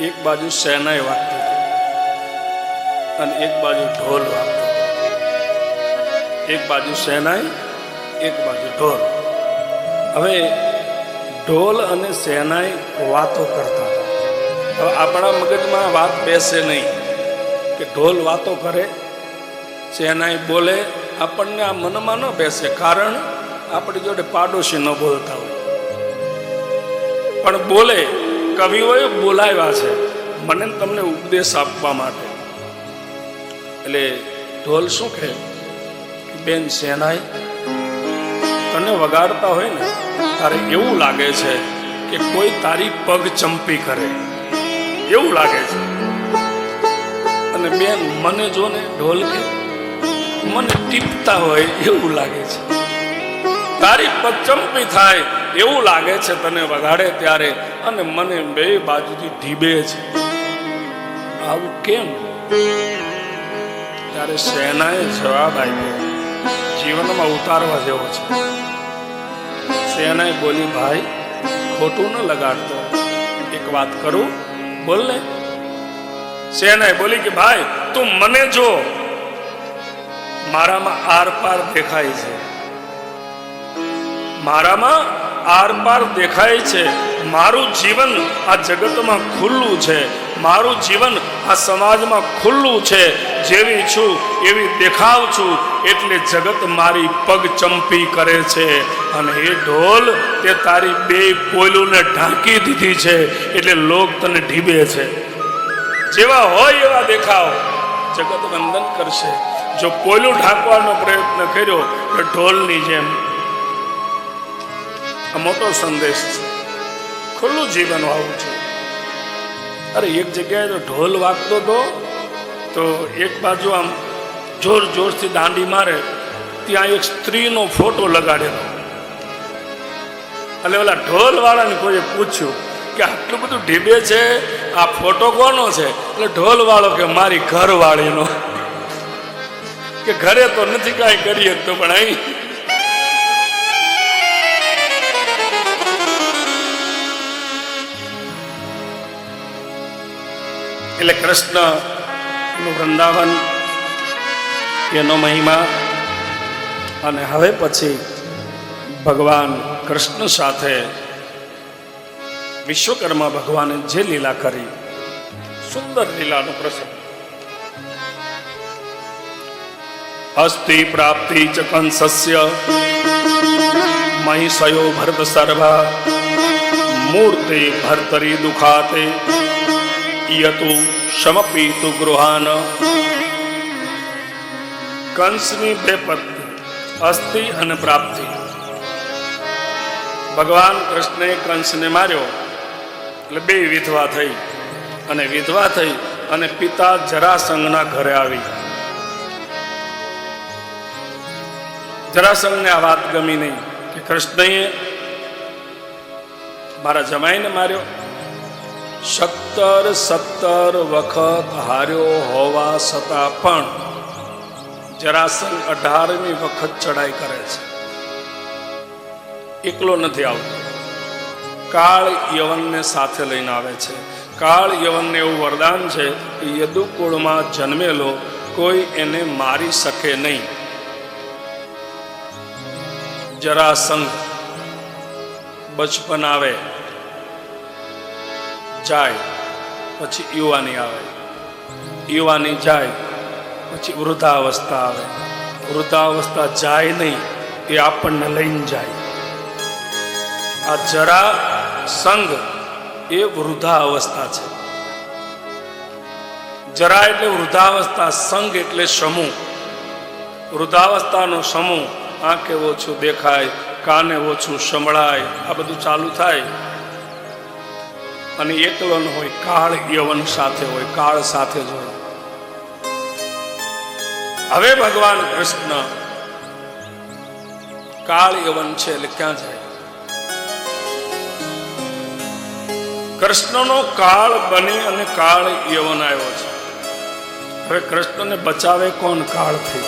એક બાજુ શેનાઈ વાગતી હતી અને એક બાજુ ઢોલ વાગતો. એક બાજુ શેનાઈ, એક બાજુ ઢોલ. હવે ઢોલ અને શેનાઈ વાતો કરતા હતા. હવે આપણા મગજમાં વાત બેસે નહીં કે ઢોલ વાતો કરે, શેનાઈ બોલે. આપણને આ મનમાં ન બેસે, કારણ આપણી જોડે પાડોશી ન બોલતા હોય. પણ બોલે, કવિઓએ બોલાવ્યા છે મને તમને ઉપદેશ આપવા માટે. એટલે ઢોલ શું કહે, બેન શેનાઈ, તને વગાડતા હોય ને તારે એવું લાગે છે કે કોઈ તારી પગ ચંપી કરે, એવું લાગે છે. અને બેન મને જો ને ઢોલ કે મને ટીપતા હોય એવું લાગે છે. તારી પગ ચંપી થાય એવું લાગે છે તને વગાડે ત્યારે, અને મને બે બાજુથી ઢીબે છે. આવું કેમ? ત્યારે શેનાએ જવાબ આપ્યો, જીવનમાં ઉતારવા જેવો છે. શેનાઈ બોલી, ભાઈ ખોટું ન લગાડતો, એક વાત કરું, બોલ ને. શેનાઈ બોલી કે ભાઈ તું મને જો, મારામાં આર પાર દેખાય છે, મારામાં આર પાર દેખાય છે. મારું જીવન આ જગતમાં ખુલ્લું છે, મારું જીવન આ સમાજમાં ખુલ્લું છે. જેવી છું એવી દેખાવ છું, એટલે જગત મારી પગ ચંપી કરે છે. અને એ ઢોલ તે તારી બે પોયલુંને ઢાંકી દીધી છે, એટલે લોક તને ઢીબે છે. જેવા હોય એવા દેખાવ, જગત વંદન કરશે. જો પોયલું ઢાંકવાનો પ્રયત્ન કર્યો તો ઢોલની જેમ. આ મોટો સંદેશ છે. ખુલ્લું જીવન આવું છે. અરે એક જગ્યાએ તો ઢોલ વાગતો હતો, તો એક બાજુ આમ જોર જોરથી દાંડી મારે, ત્યાં એક સ્ત્રીનો ફોટો લગાડેલો. એટલે ઓલા ઢોલ વાળાને કોઈએ પૂછ્યું કે આટલું બધું ઢીબે છે, આ ફોટો કોનો છે? એટલે ઢોલ વાળો કે મારી ઘરવાળીનો. કે ઘરે તો નથી કાંઈ કરીએ તો પણ અહીં. એટલે કૃષ્ણનું વૃંદાવન, એનો મહિમા. અને હવે પછી ભગવાન કૃષ્ણ સાથે વિશ્વકર્મા ભગવાને જે લીલા કરી, સુંદર લીલાનો પ્રસંગ. અસ્તિ પ્રાપ્તિ ચ કંસસ્ય મહિષયો ભરત સર્વા મૂર્તિ ભર્તરી દુખાતે યતુ શમપીતુ ગૃહાન. કંસની બે પત્ની અસ્તિ અને પ્રાપ્તિ. ભગવાન કૃષ્ણે કંસને માર્યો એટલે બે વિધવા થઈ, અને વિધવા થઈ અને પિતા જરાસંઘના ઘરે આવી. જરાસંઘને આ વાત ગમી નહીં કે કૃષ્ણએ મારા જમાઈને માર્યો. 17 વખત હાર્યો હોવા છતાં પણ જરાસંઘ 18મી વખત ચડાઈ કરે છે. એકલો નથી આવતો, કાળ યવનને સાથે લઈને આવે છે. કાળ યવનને એવું વરદાન છે કે યદુકુળમાં જન્મેલો કોઈ એને મારી શકે નહીં. જરાસંઘ બચપન આવે, જાય, પછી યુવાની આવે, યુવાની જાય, પછી વૃદ્ધાવસ્થા આવે. વૃદ્ધાવસ્થા જાય નહીં, એ આપણને લઈને જાય. આ જરાસંઘ એ વૃદ્ધાવસ્થા છે. જરા એટલે વૃદ્ધાવસ્થા, સંઘ એટલે સમૂહ. વૃદ્ધાવસ્થાનો સમૂહ. આંખે ઓછું દેખાય, કાને ઓછું સંભળાય, આ બધું ચાલુ થાય. અને એકલો ન હોય, કાળ યવન સાથે હોય, કાળ સાથે જ હોય. હવે ભગવાન કૃષ્ણ કાળ યવન છે એટલે ક્યાં જાય? કૃષ્ણનો કાળ બની અને કાળ યવન આવ્યો છે. હવે કૃષ્ણને બચાવે કોણ કાળથી?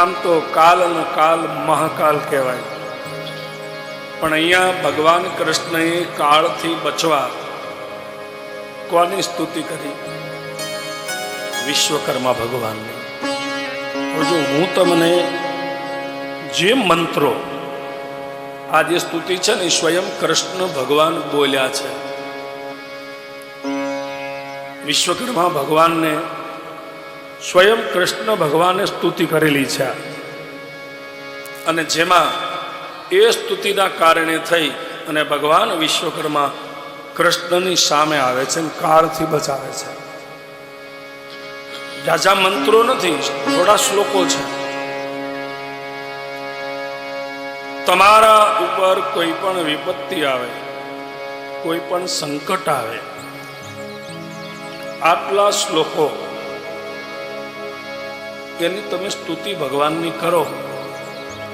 આમ તો કાલનો કાલ મહાકાલ કહેવાય, પણ અહીંયા ભગવાન કૃષ્ણએ કાળથી બચવા કોની સ્તુતિ કરી? વિશ્વકર્મા ભગવાનની. જો હું તમને જે મંત્રો, આ જે સ્તુતિ છે ને, સ્વયં કૃષ્ણ ભગવાન બોલ્યા છે. વિશ્વકર્મા ભગવાનને સ્વયં કૃષ્ણ ભગવાને સ્તુતિ કરેલી છે, અને જેમાં એ સ્તુતિના કારણે થઈ અને ભગવાન વિશ્વકર્મા કૃષ્ણની સામે આવે છે અને કાળથી બચાવે છે. જાજા મંત્રો નથી, થોડા શ્લોકો છે. તમારા ઉપર કોઈ પણ વિપત્તિ આવે, કોઈ પણ સંકટ આવે, આટલા શ્લોકો એની તમે સ્તુતિ ભગવાનની કરો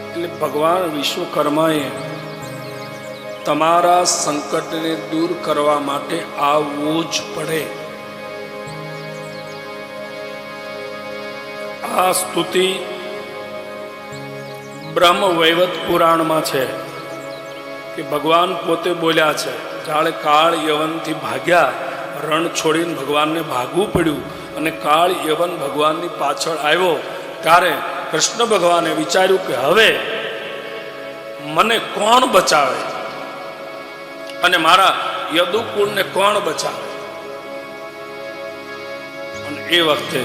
એટલે ભગવાન વિશ્વકર્માએ તમારા સંકટને દૂર કરવા માટે આવવું જ પડે. આ સ્તુતિ બ્રહ્મ વૈવત પુરાણમાં છે કે ભગવાન પોતે બોલ્યા છે. જાણે કાળ યવનથી ભાગ્યા, રણ છોડીને ભગવાનને ભાગવું પડ્યું અને કાળ યવન ભગવાનની પાછળ આવ્યો, ત્યારે કૃષ્ણ ભગવાને વિચાર્યું કે હવે મને કોણ બચાવે અને મારા યદુકુળને કોણ બચાવે? અને એ વખતે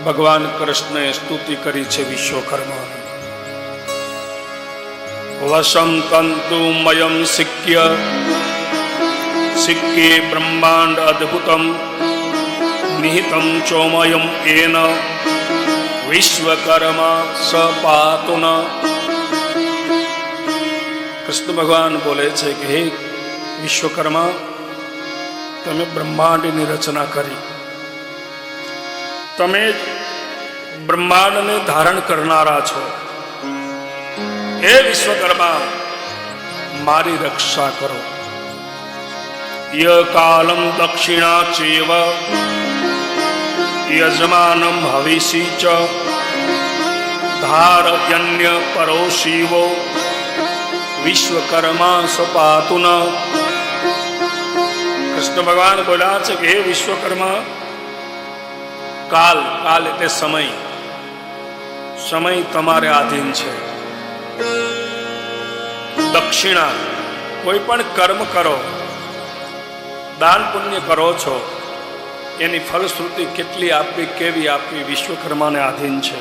ભગવાન કૃષ્ણએ સ્તુતિ કરી છે વિશ્વકર્માની. વશમ તંતુમયમ શિક્ય શિક્યે બ્રહ્માંડ અદ્ભુતમ નિહિતમ ચોમયમ એન વિશ્વકર્મા સપાતુન. કૃષ્ણ ભગવાન બોલે છે કે હે વિશ્વકર્મા, તમે બ્રહ્માંડની રચના કરી, તમે બ્રહ્માંડને ધારણ કરનારા છો. હે વિશ્વકર્મા, મારી રક્ષા કરો. ય કાલમ દક્ષિણા ચેવ યજમાનમ હવિષી ચ ધારયન્ય પરો શિવો વિશ્વકર્મા સપાતુન. કૃષ્ણ ભગવાન બોલ્યા છે કે હે વિશ્વકર્મા, કાલ, કાલ એટલે સમય, સમય તમારે આધીન છે. દક્ષિણા, કોઈ પણ કર્મ કરો, દાન પુણ્ય કરો છો, એની ફલશ્રુતિ કેટલી આપવી, કેવી આપવી, વિશ્વકર્માને આધીન છે.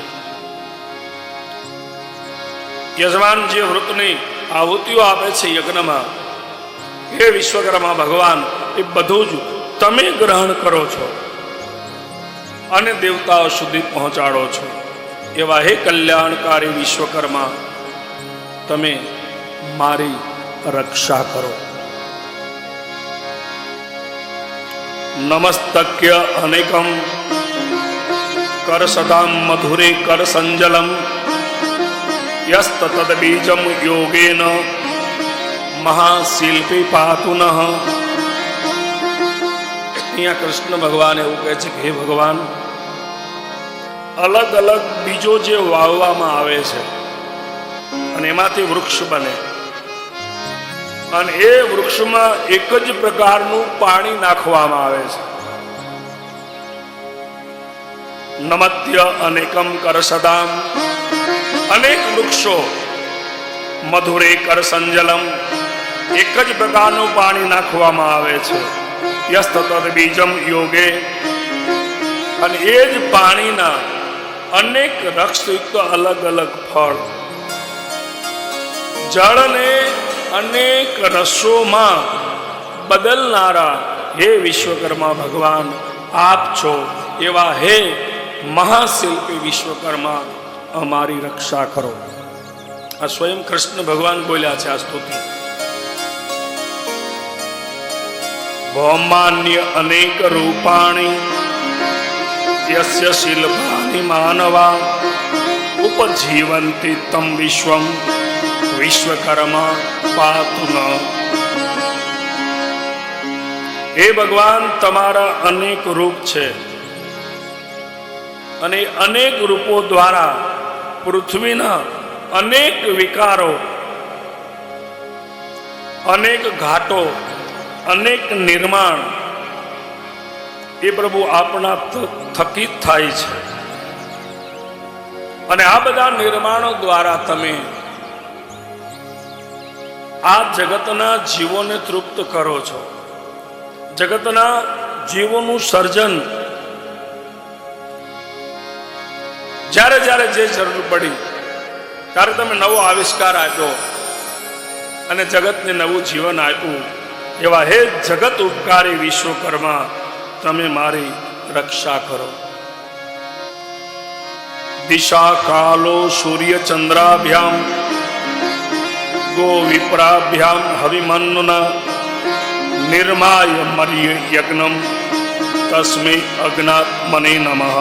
યજમાન જે વૃતની આહુતિઓ આપે છે યજ્ઞમાં, હે વિશ્વકર્મા ભગવાન, એ બધું જ તમે ગ્રહણ કરો છો અને દેવતાઓ સુધી પહોંચાડો છો. એવા હે કલ્યાણકારી વિશ્વકર્મા, તમે મારી રક્ષા કરો. નમસ્તક્ય અનેકમ કર સદામ મધુરે કર સંજલમ યસ્ત તદ બીજમ યોગેન મહાશિલ્પી પાતુનઃ. અહીંયા કૃષ્ણ ભગવાન એવું કહે છે કે હે ભગવાન, અલગ અલગ બીજો જે વાવવામાં આવે છે અને એમાંથી વૃક્ષ બને, અને એ વૃક્ષમાં એક જ પ્રકારનું પાણી નાખવામાં આવે છે. નમત્ય અનેકમ કર સદામ, અનેક વૃક્ષો મધુરે કર સંજલમ, એક જ પ્રકારનું પાણી નાખવામાં આવે છે. યસ્ત તદ બીજમ યોગે, અને એ જ પાણીના અનેક રક્ષયુક્ત અલગ અલગ ફળ, જળને અનેક રસોમાં બદલનારા હે વિશ્વકર્મા ભગવાન આપ છો. એવા હે મહાશિલ્પી વિશ્વકર્મા, અમારી રક્ષા કરો. આ સ્વયં કૃષ્ણ ભગવાન બોલ્યા છે આ સ્તુતિ. ભૌમાન્ય અનેક રૂપાણી યસ્ય શિલ્પાની માનવા ઉપજીવંતિ તમ વિશ્વમ વિશ્વકર્મા પાતુ ન. હે ભગવાન, તમારા અનેક રૂપ છે અને અનેક રૂપો દ્વારા પૃથ્વીના અનેક વિકારો, અનેક ઘાટો, અનેક નિર્માણ એ પ્રભુ આપણા થકી થાય છે. અને આ બધા નિર્માણો દ્વારા તમે આ જગતના જીવોને તૃપ્ત કરો છો. જગતના જીવોનું સર્જન જ્યારે જ્યારે જે જરૂર પડી ત્યારે તમે નવો આવિષ્કાર આપ્યો અને જગતને નવું જીવન આપ્યું. એવા હે જગત ઉપકારી વિશ્વકર્મા, તમે મારી રક્ષા કરો. દિશા કાલો સૂર્ય ચંદ્રાભ્યામ ગો વિપ્રાભ્યામ હવિમન્નુના નિર્માય મર્ય યજ્ઞમ તસ્મૈ અજ્ઞાત્મને નમઃ.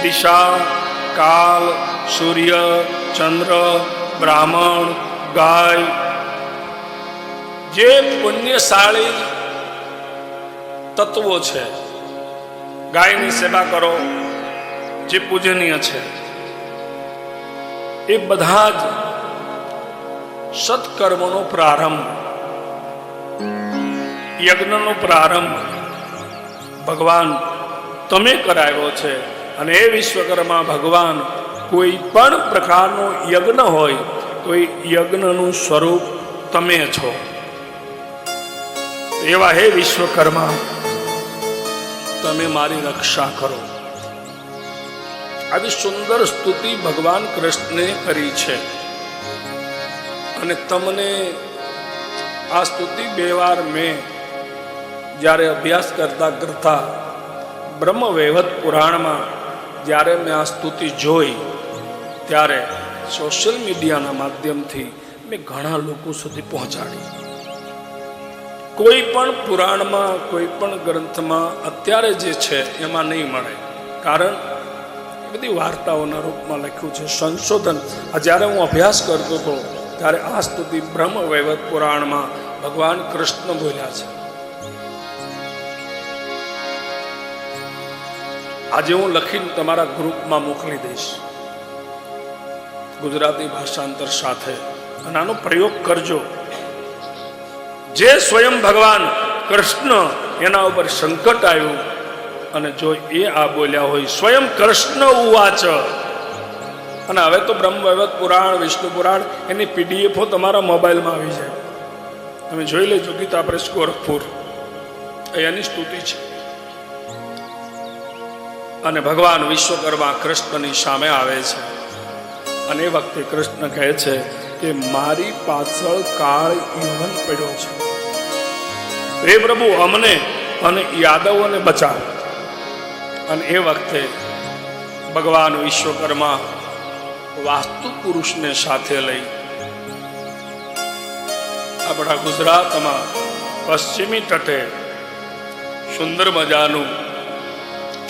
દિશા, કાલ, સૂર્ય, ચંદ્ર, બ્રાહ્મણ, ગાય, જે પુણ્યશાળી તત્વો છે, ગાયની સેવા કરો, જે પૂજનીય છે, એ બધા જ સત્કર્મનો પ્રારંભ, યજ્ઞનો પ્રારંભ ભગવાન તમે કરાવ્યો છે. અને એ વિશ્વકર્મા ભગવાન, કોઈ પણ પ્રકારનો યજ્ઞ હોય તો એ યજ્ઞનું સ્વરૂપ તમે છો. એવા હે વિશ્વકર્મા, તમે મારી રક્ષા કરો. આવી સુંદર સ્તુતિ ભગવાન કૃષ્ણે કરી છે. અને તમને આ સ્તુતિ 2 વાર મેં જ્યારે અભ્યાસ કરતા કરતા બ્રહ્મવૈવર્ત પુરાણમાં જ્યારે મેં આ સ્તુતિ જોઈ, ત્યારે સોશિયલ મીડિયાના માધ્યમથી મેં ઘણા લોકો સુધી પહોંચાડી. કોઈ પણ પુરાણમાં, કોઈ પણ ગ્રંથમાં અત્યારે જે છે એમાં નહીં મળે, કારણ બધી વાર્તાઓના રૂપમાં લખ્યું છે. સંશોધન જ્યારે હું અભ્યાસ કરતો હતો ત્યારે આ સ્તુતિ બ્રહ્મવૈવર્ત પુરાણમાં ભગવાન કૃષ્ણ બોલ્યા છે. આજે હું લખીને તમારા ગ્રુપમાં મોકલી દઈશ ગુજરાતી ભાષાંતર સાથે, અને આનો પ્રયોગ કરજો. જે સ્વયં ભગવાન કૃષ્ણ, એના ઉપર સંકટ આવ્યું અને જો એ આ બોલ્યા હોય, સ્વયં કૃષ્ણ ઉવાચ, અને હવે તો બ્રહ્મ વૈવર્ત પુરાણ, વિષ્ણુ પુરાણ એની પીડીએફો તમારા મોબાઈલમાં આવી જાય. તમે જોઈ લેજો ગીતા પ્રેસ ગોરખપુર, એની સ્તુતિ છે. અને ભગવાન વિશ્વકર્મા કૃષ્ણની સામે આવે છે અને એ વખતે કૃષ્ણ કહે છે કે મારી પાછળ કાળ યવન પડ્યો છે, હે પ્રભુ અમને અને યાદવોને બચાવ. અને એ વખતે ભગવાન વિશ્વકર્મા વાસ્તુ પુરુષને સાથે લઈ આપણા ગુજરાતમાં પશ્ચિમી તટે સુંદર મજાનું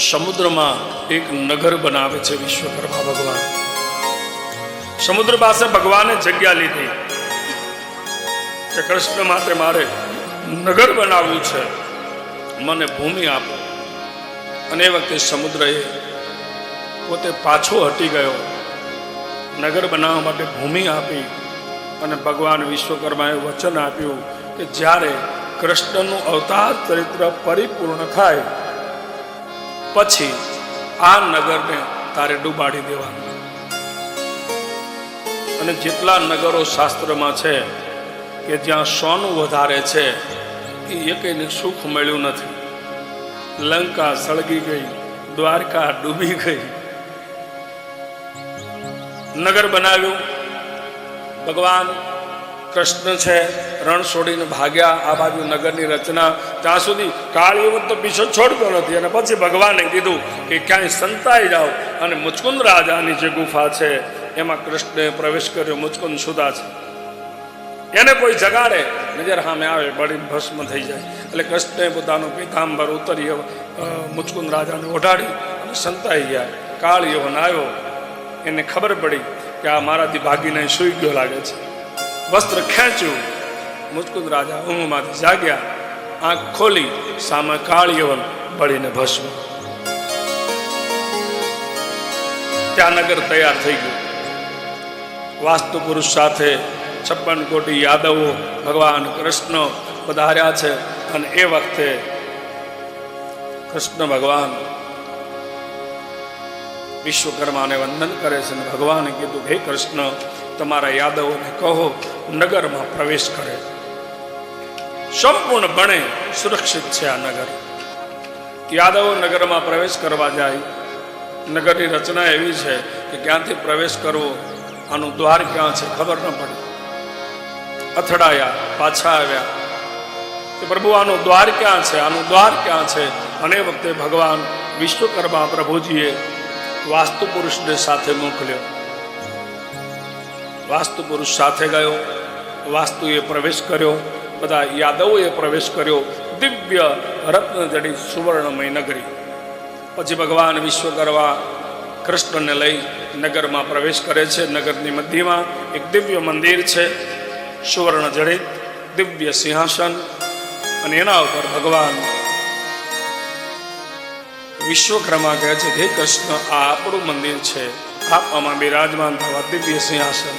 સમુદ્રમાં એક નગર બનાવે છે વિશ્વકર્મા ભગવાન. સમુદ્ર પાસે ભગવાને જગ્યા લીધી કે કૃષ્ણ માટે મારે નગર બનાવવું છે, મને ભૂમિ આપો. અને એ વખતે સમુદ્રએ પોતે પાછો હટી ગયો, નગર બનાવવા માટે ભૂમિ આપી. અને ભગવાન વિશ્વકર્માએ વચન આપ્યું કે જ્યારે કૃષ્ણનું અવતાર ચરિત્ર પરિપૂર્ણ થાય પછી આ નગરને તારે ડૂબાડી દેવાનું. અને જેટલા નગરો શાસ્ત્રમાં છે કે જ્યાં સોનું વધારે છે એ એકને સુખ મળ્યું નથી. લંકા સળગી ગઈ, દ્વારકા ડૂબી ગઈ. નગર બનાવ્યું ભગવાન કૃષ્ણ છે, રણ છોડીને ભાગ્યા. આ બાજુ નગરની રચના ત્યાં સુધી કાળીવન તો પીછો છોડતો નથી. અને પછી ભગવાને કીધું કે ક્યાંય સંતાઈ જાઓ. અને મુચકુંદ રાજાની જે ગુફા છે એમાં કૃષ્ણે પ્રવેશ કર્યો. મુચકુંદ સુધા છે, એને કોઈ જગાડે નજર સામે આવે બળીને ભસ્મ થઈ જાય. એટલે કૃષ્ણે પોતાનું પીતાંબર ઉતરી મુચકુંદ રાજાને ઓઢાડી અને સંતાઈ ગયા. કાળ યવન આવ્યો, એને ખબર પડી કે આ મારાથી ભાગીને સૂઈ ગયો લાગે છે. વસ્ત્ર ખેંચ્યું, મુચકુંદ રાજા ઊંઘમાંથી જાગ્યા. આંખ ખોલી, સામે કાળ યવન બળીને ભસ્મ. ત્યાં નગર તૈયાર થઈ ગયું. વાસ્તુ પુરુષ સાથે 56 કોટી યાદવો ભગવાન કૃષ્ણ પધાર્યા છે. અને એ વખતે કૃષ્ણ ભગવાન વિશ્વકર્માને વંદન કરે છે. અને ભગવાને કીધું હે કૃષ્ણ, તમારા યાદવોને કહો નગરમાં પ્રવેશ કરે. સંપૂર્ણપણે સુરક્ષિત છે આ નગર. યાદવો નગરમાં પ્રવેશ કરવા જાય. નગરની રચના એવી છે કે ક્યાંથી પ્રવેશ કરવો, આનું દ્વાર ક્યાં છે ખબર ન પડી. અથડાયા, પાછા આવ્યા કે પ્રભુ આનું દ્વાર ક્યાં છે, આનું દ્વાર ક્યાં છે. અને એ વખતે ભગવાન વિશ્વકર્મા પ્રભુજીએ વાસ્તુ પુરુષને સાથે મોકલ્યો. વાસ્તુ પુરુષ સાથે ગયો, વાસ્તુએ પ્રવેશ કર્યો, બધા યાદવોએ પ્રવેશ કર્યો. દિવ્ય રત્ન જડિત સુવર્ણમય નગરી. પછી ભગવાન વિશ્વકર્મા કૃષ્ણને લઈ નગરમાં પ્રવેશ કરે છે. નગરની મધ્યમાં એક દિવ્ય મંદિર છે, સુવર્ણ જડિત દિવ્ય સિંહાસન. અને એના ઉપર ભગવાન વિશ્વકર્મા કહે છે હે કૃષ્ણ, આ આપણું મંદિર છે, આપ આમાં બિરાજમાન થવા. દિવ્ય સિંહાસન,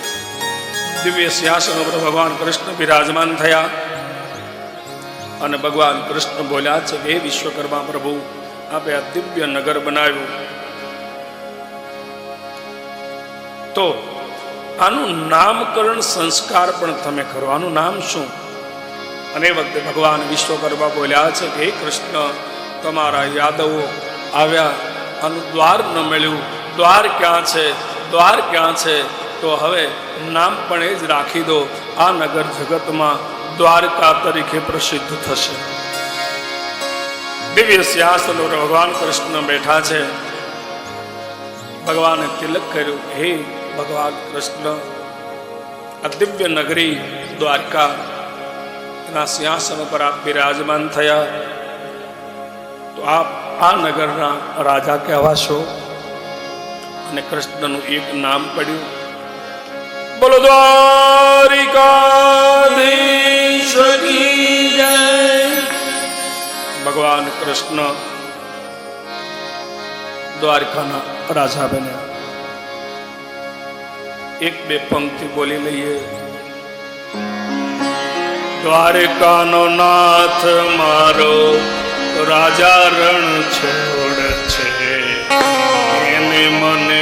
દિવ્ય સિંહાસન ઉપર ભગવાન કૃષ્ણ બિરાજમાન થયા. અને ભગવાન કૃષ્ણ બોલ્યા છે હે વિશ્વકર્મા પ્રભુ, આપે આ દિવ્ય નગર બનાવ્યું, તો આનું નામકરણ સંસ્કાર પણ તમે કરો. આનું નામ શું? અને એ વખતે ભગવાન વિશ્વકર્મા બોલ્યા છે કે હે કૃષ્ણ, તમારા યાદવો આવ્યા, આનું દ્વાર ન મળ્યું. દ્વાર ક્યાં છે, દ્વાર ક્યાં છે? તો હવે નામ પણ એ જ રાખી દો. આ નગર જગતમાં દ્વારકા તરીકે પ્રસિદ્ધ થશે. દિવ્ય સિંહાસન ઉપર ભગવાન કૃષ્ણ બેઠા છે. ભગવાને તિલક કર્યું. હે ભગવાન કૃષ્ણ, આ દિવ્ય નગરી દ્વારકા ના સિંહાસન પર આપ બિરાજમાન થયા, તો આપ આ નગરના રાજા કહેવાશો. અને કૃષ્ણનું એક નામ પડ્યું, બોલો દ્વારિકાધીશ કી જય. ભગવાન કૃષ્ણ દ્વારકાના રાજા બન્યા. એક બે પંક્તિ બોલી લઈએ. દ્વારકાનો નાથ મારો રાજા રણ છોડ છે, એને મને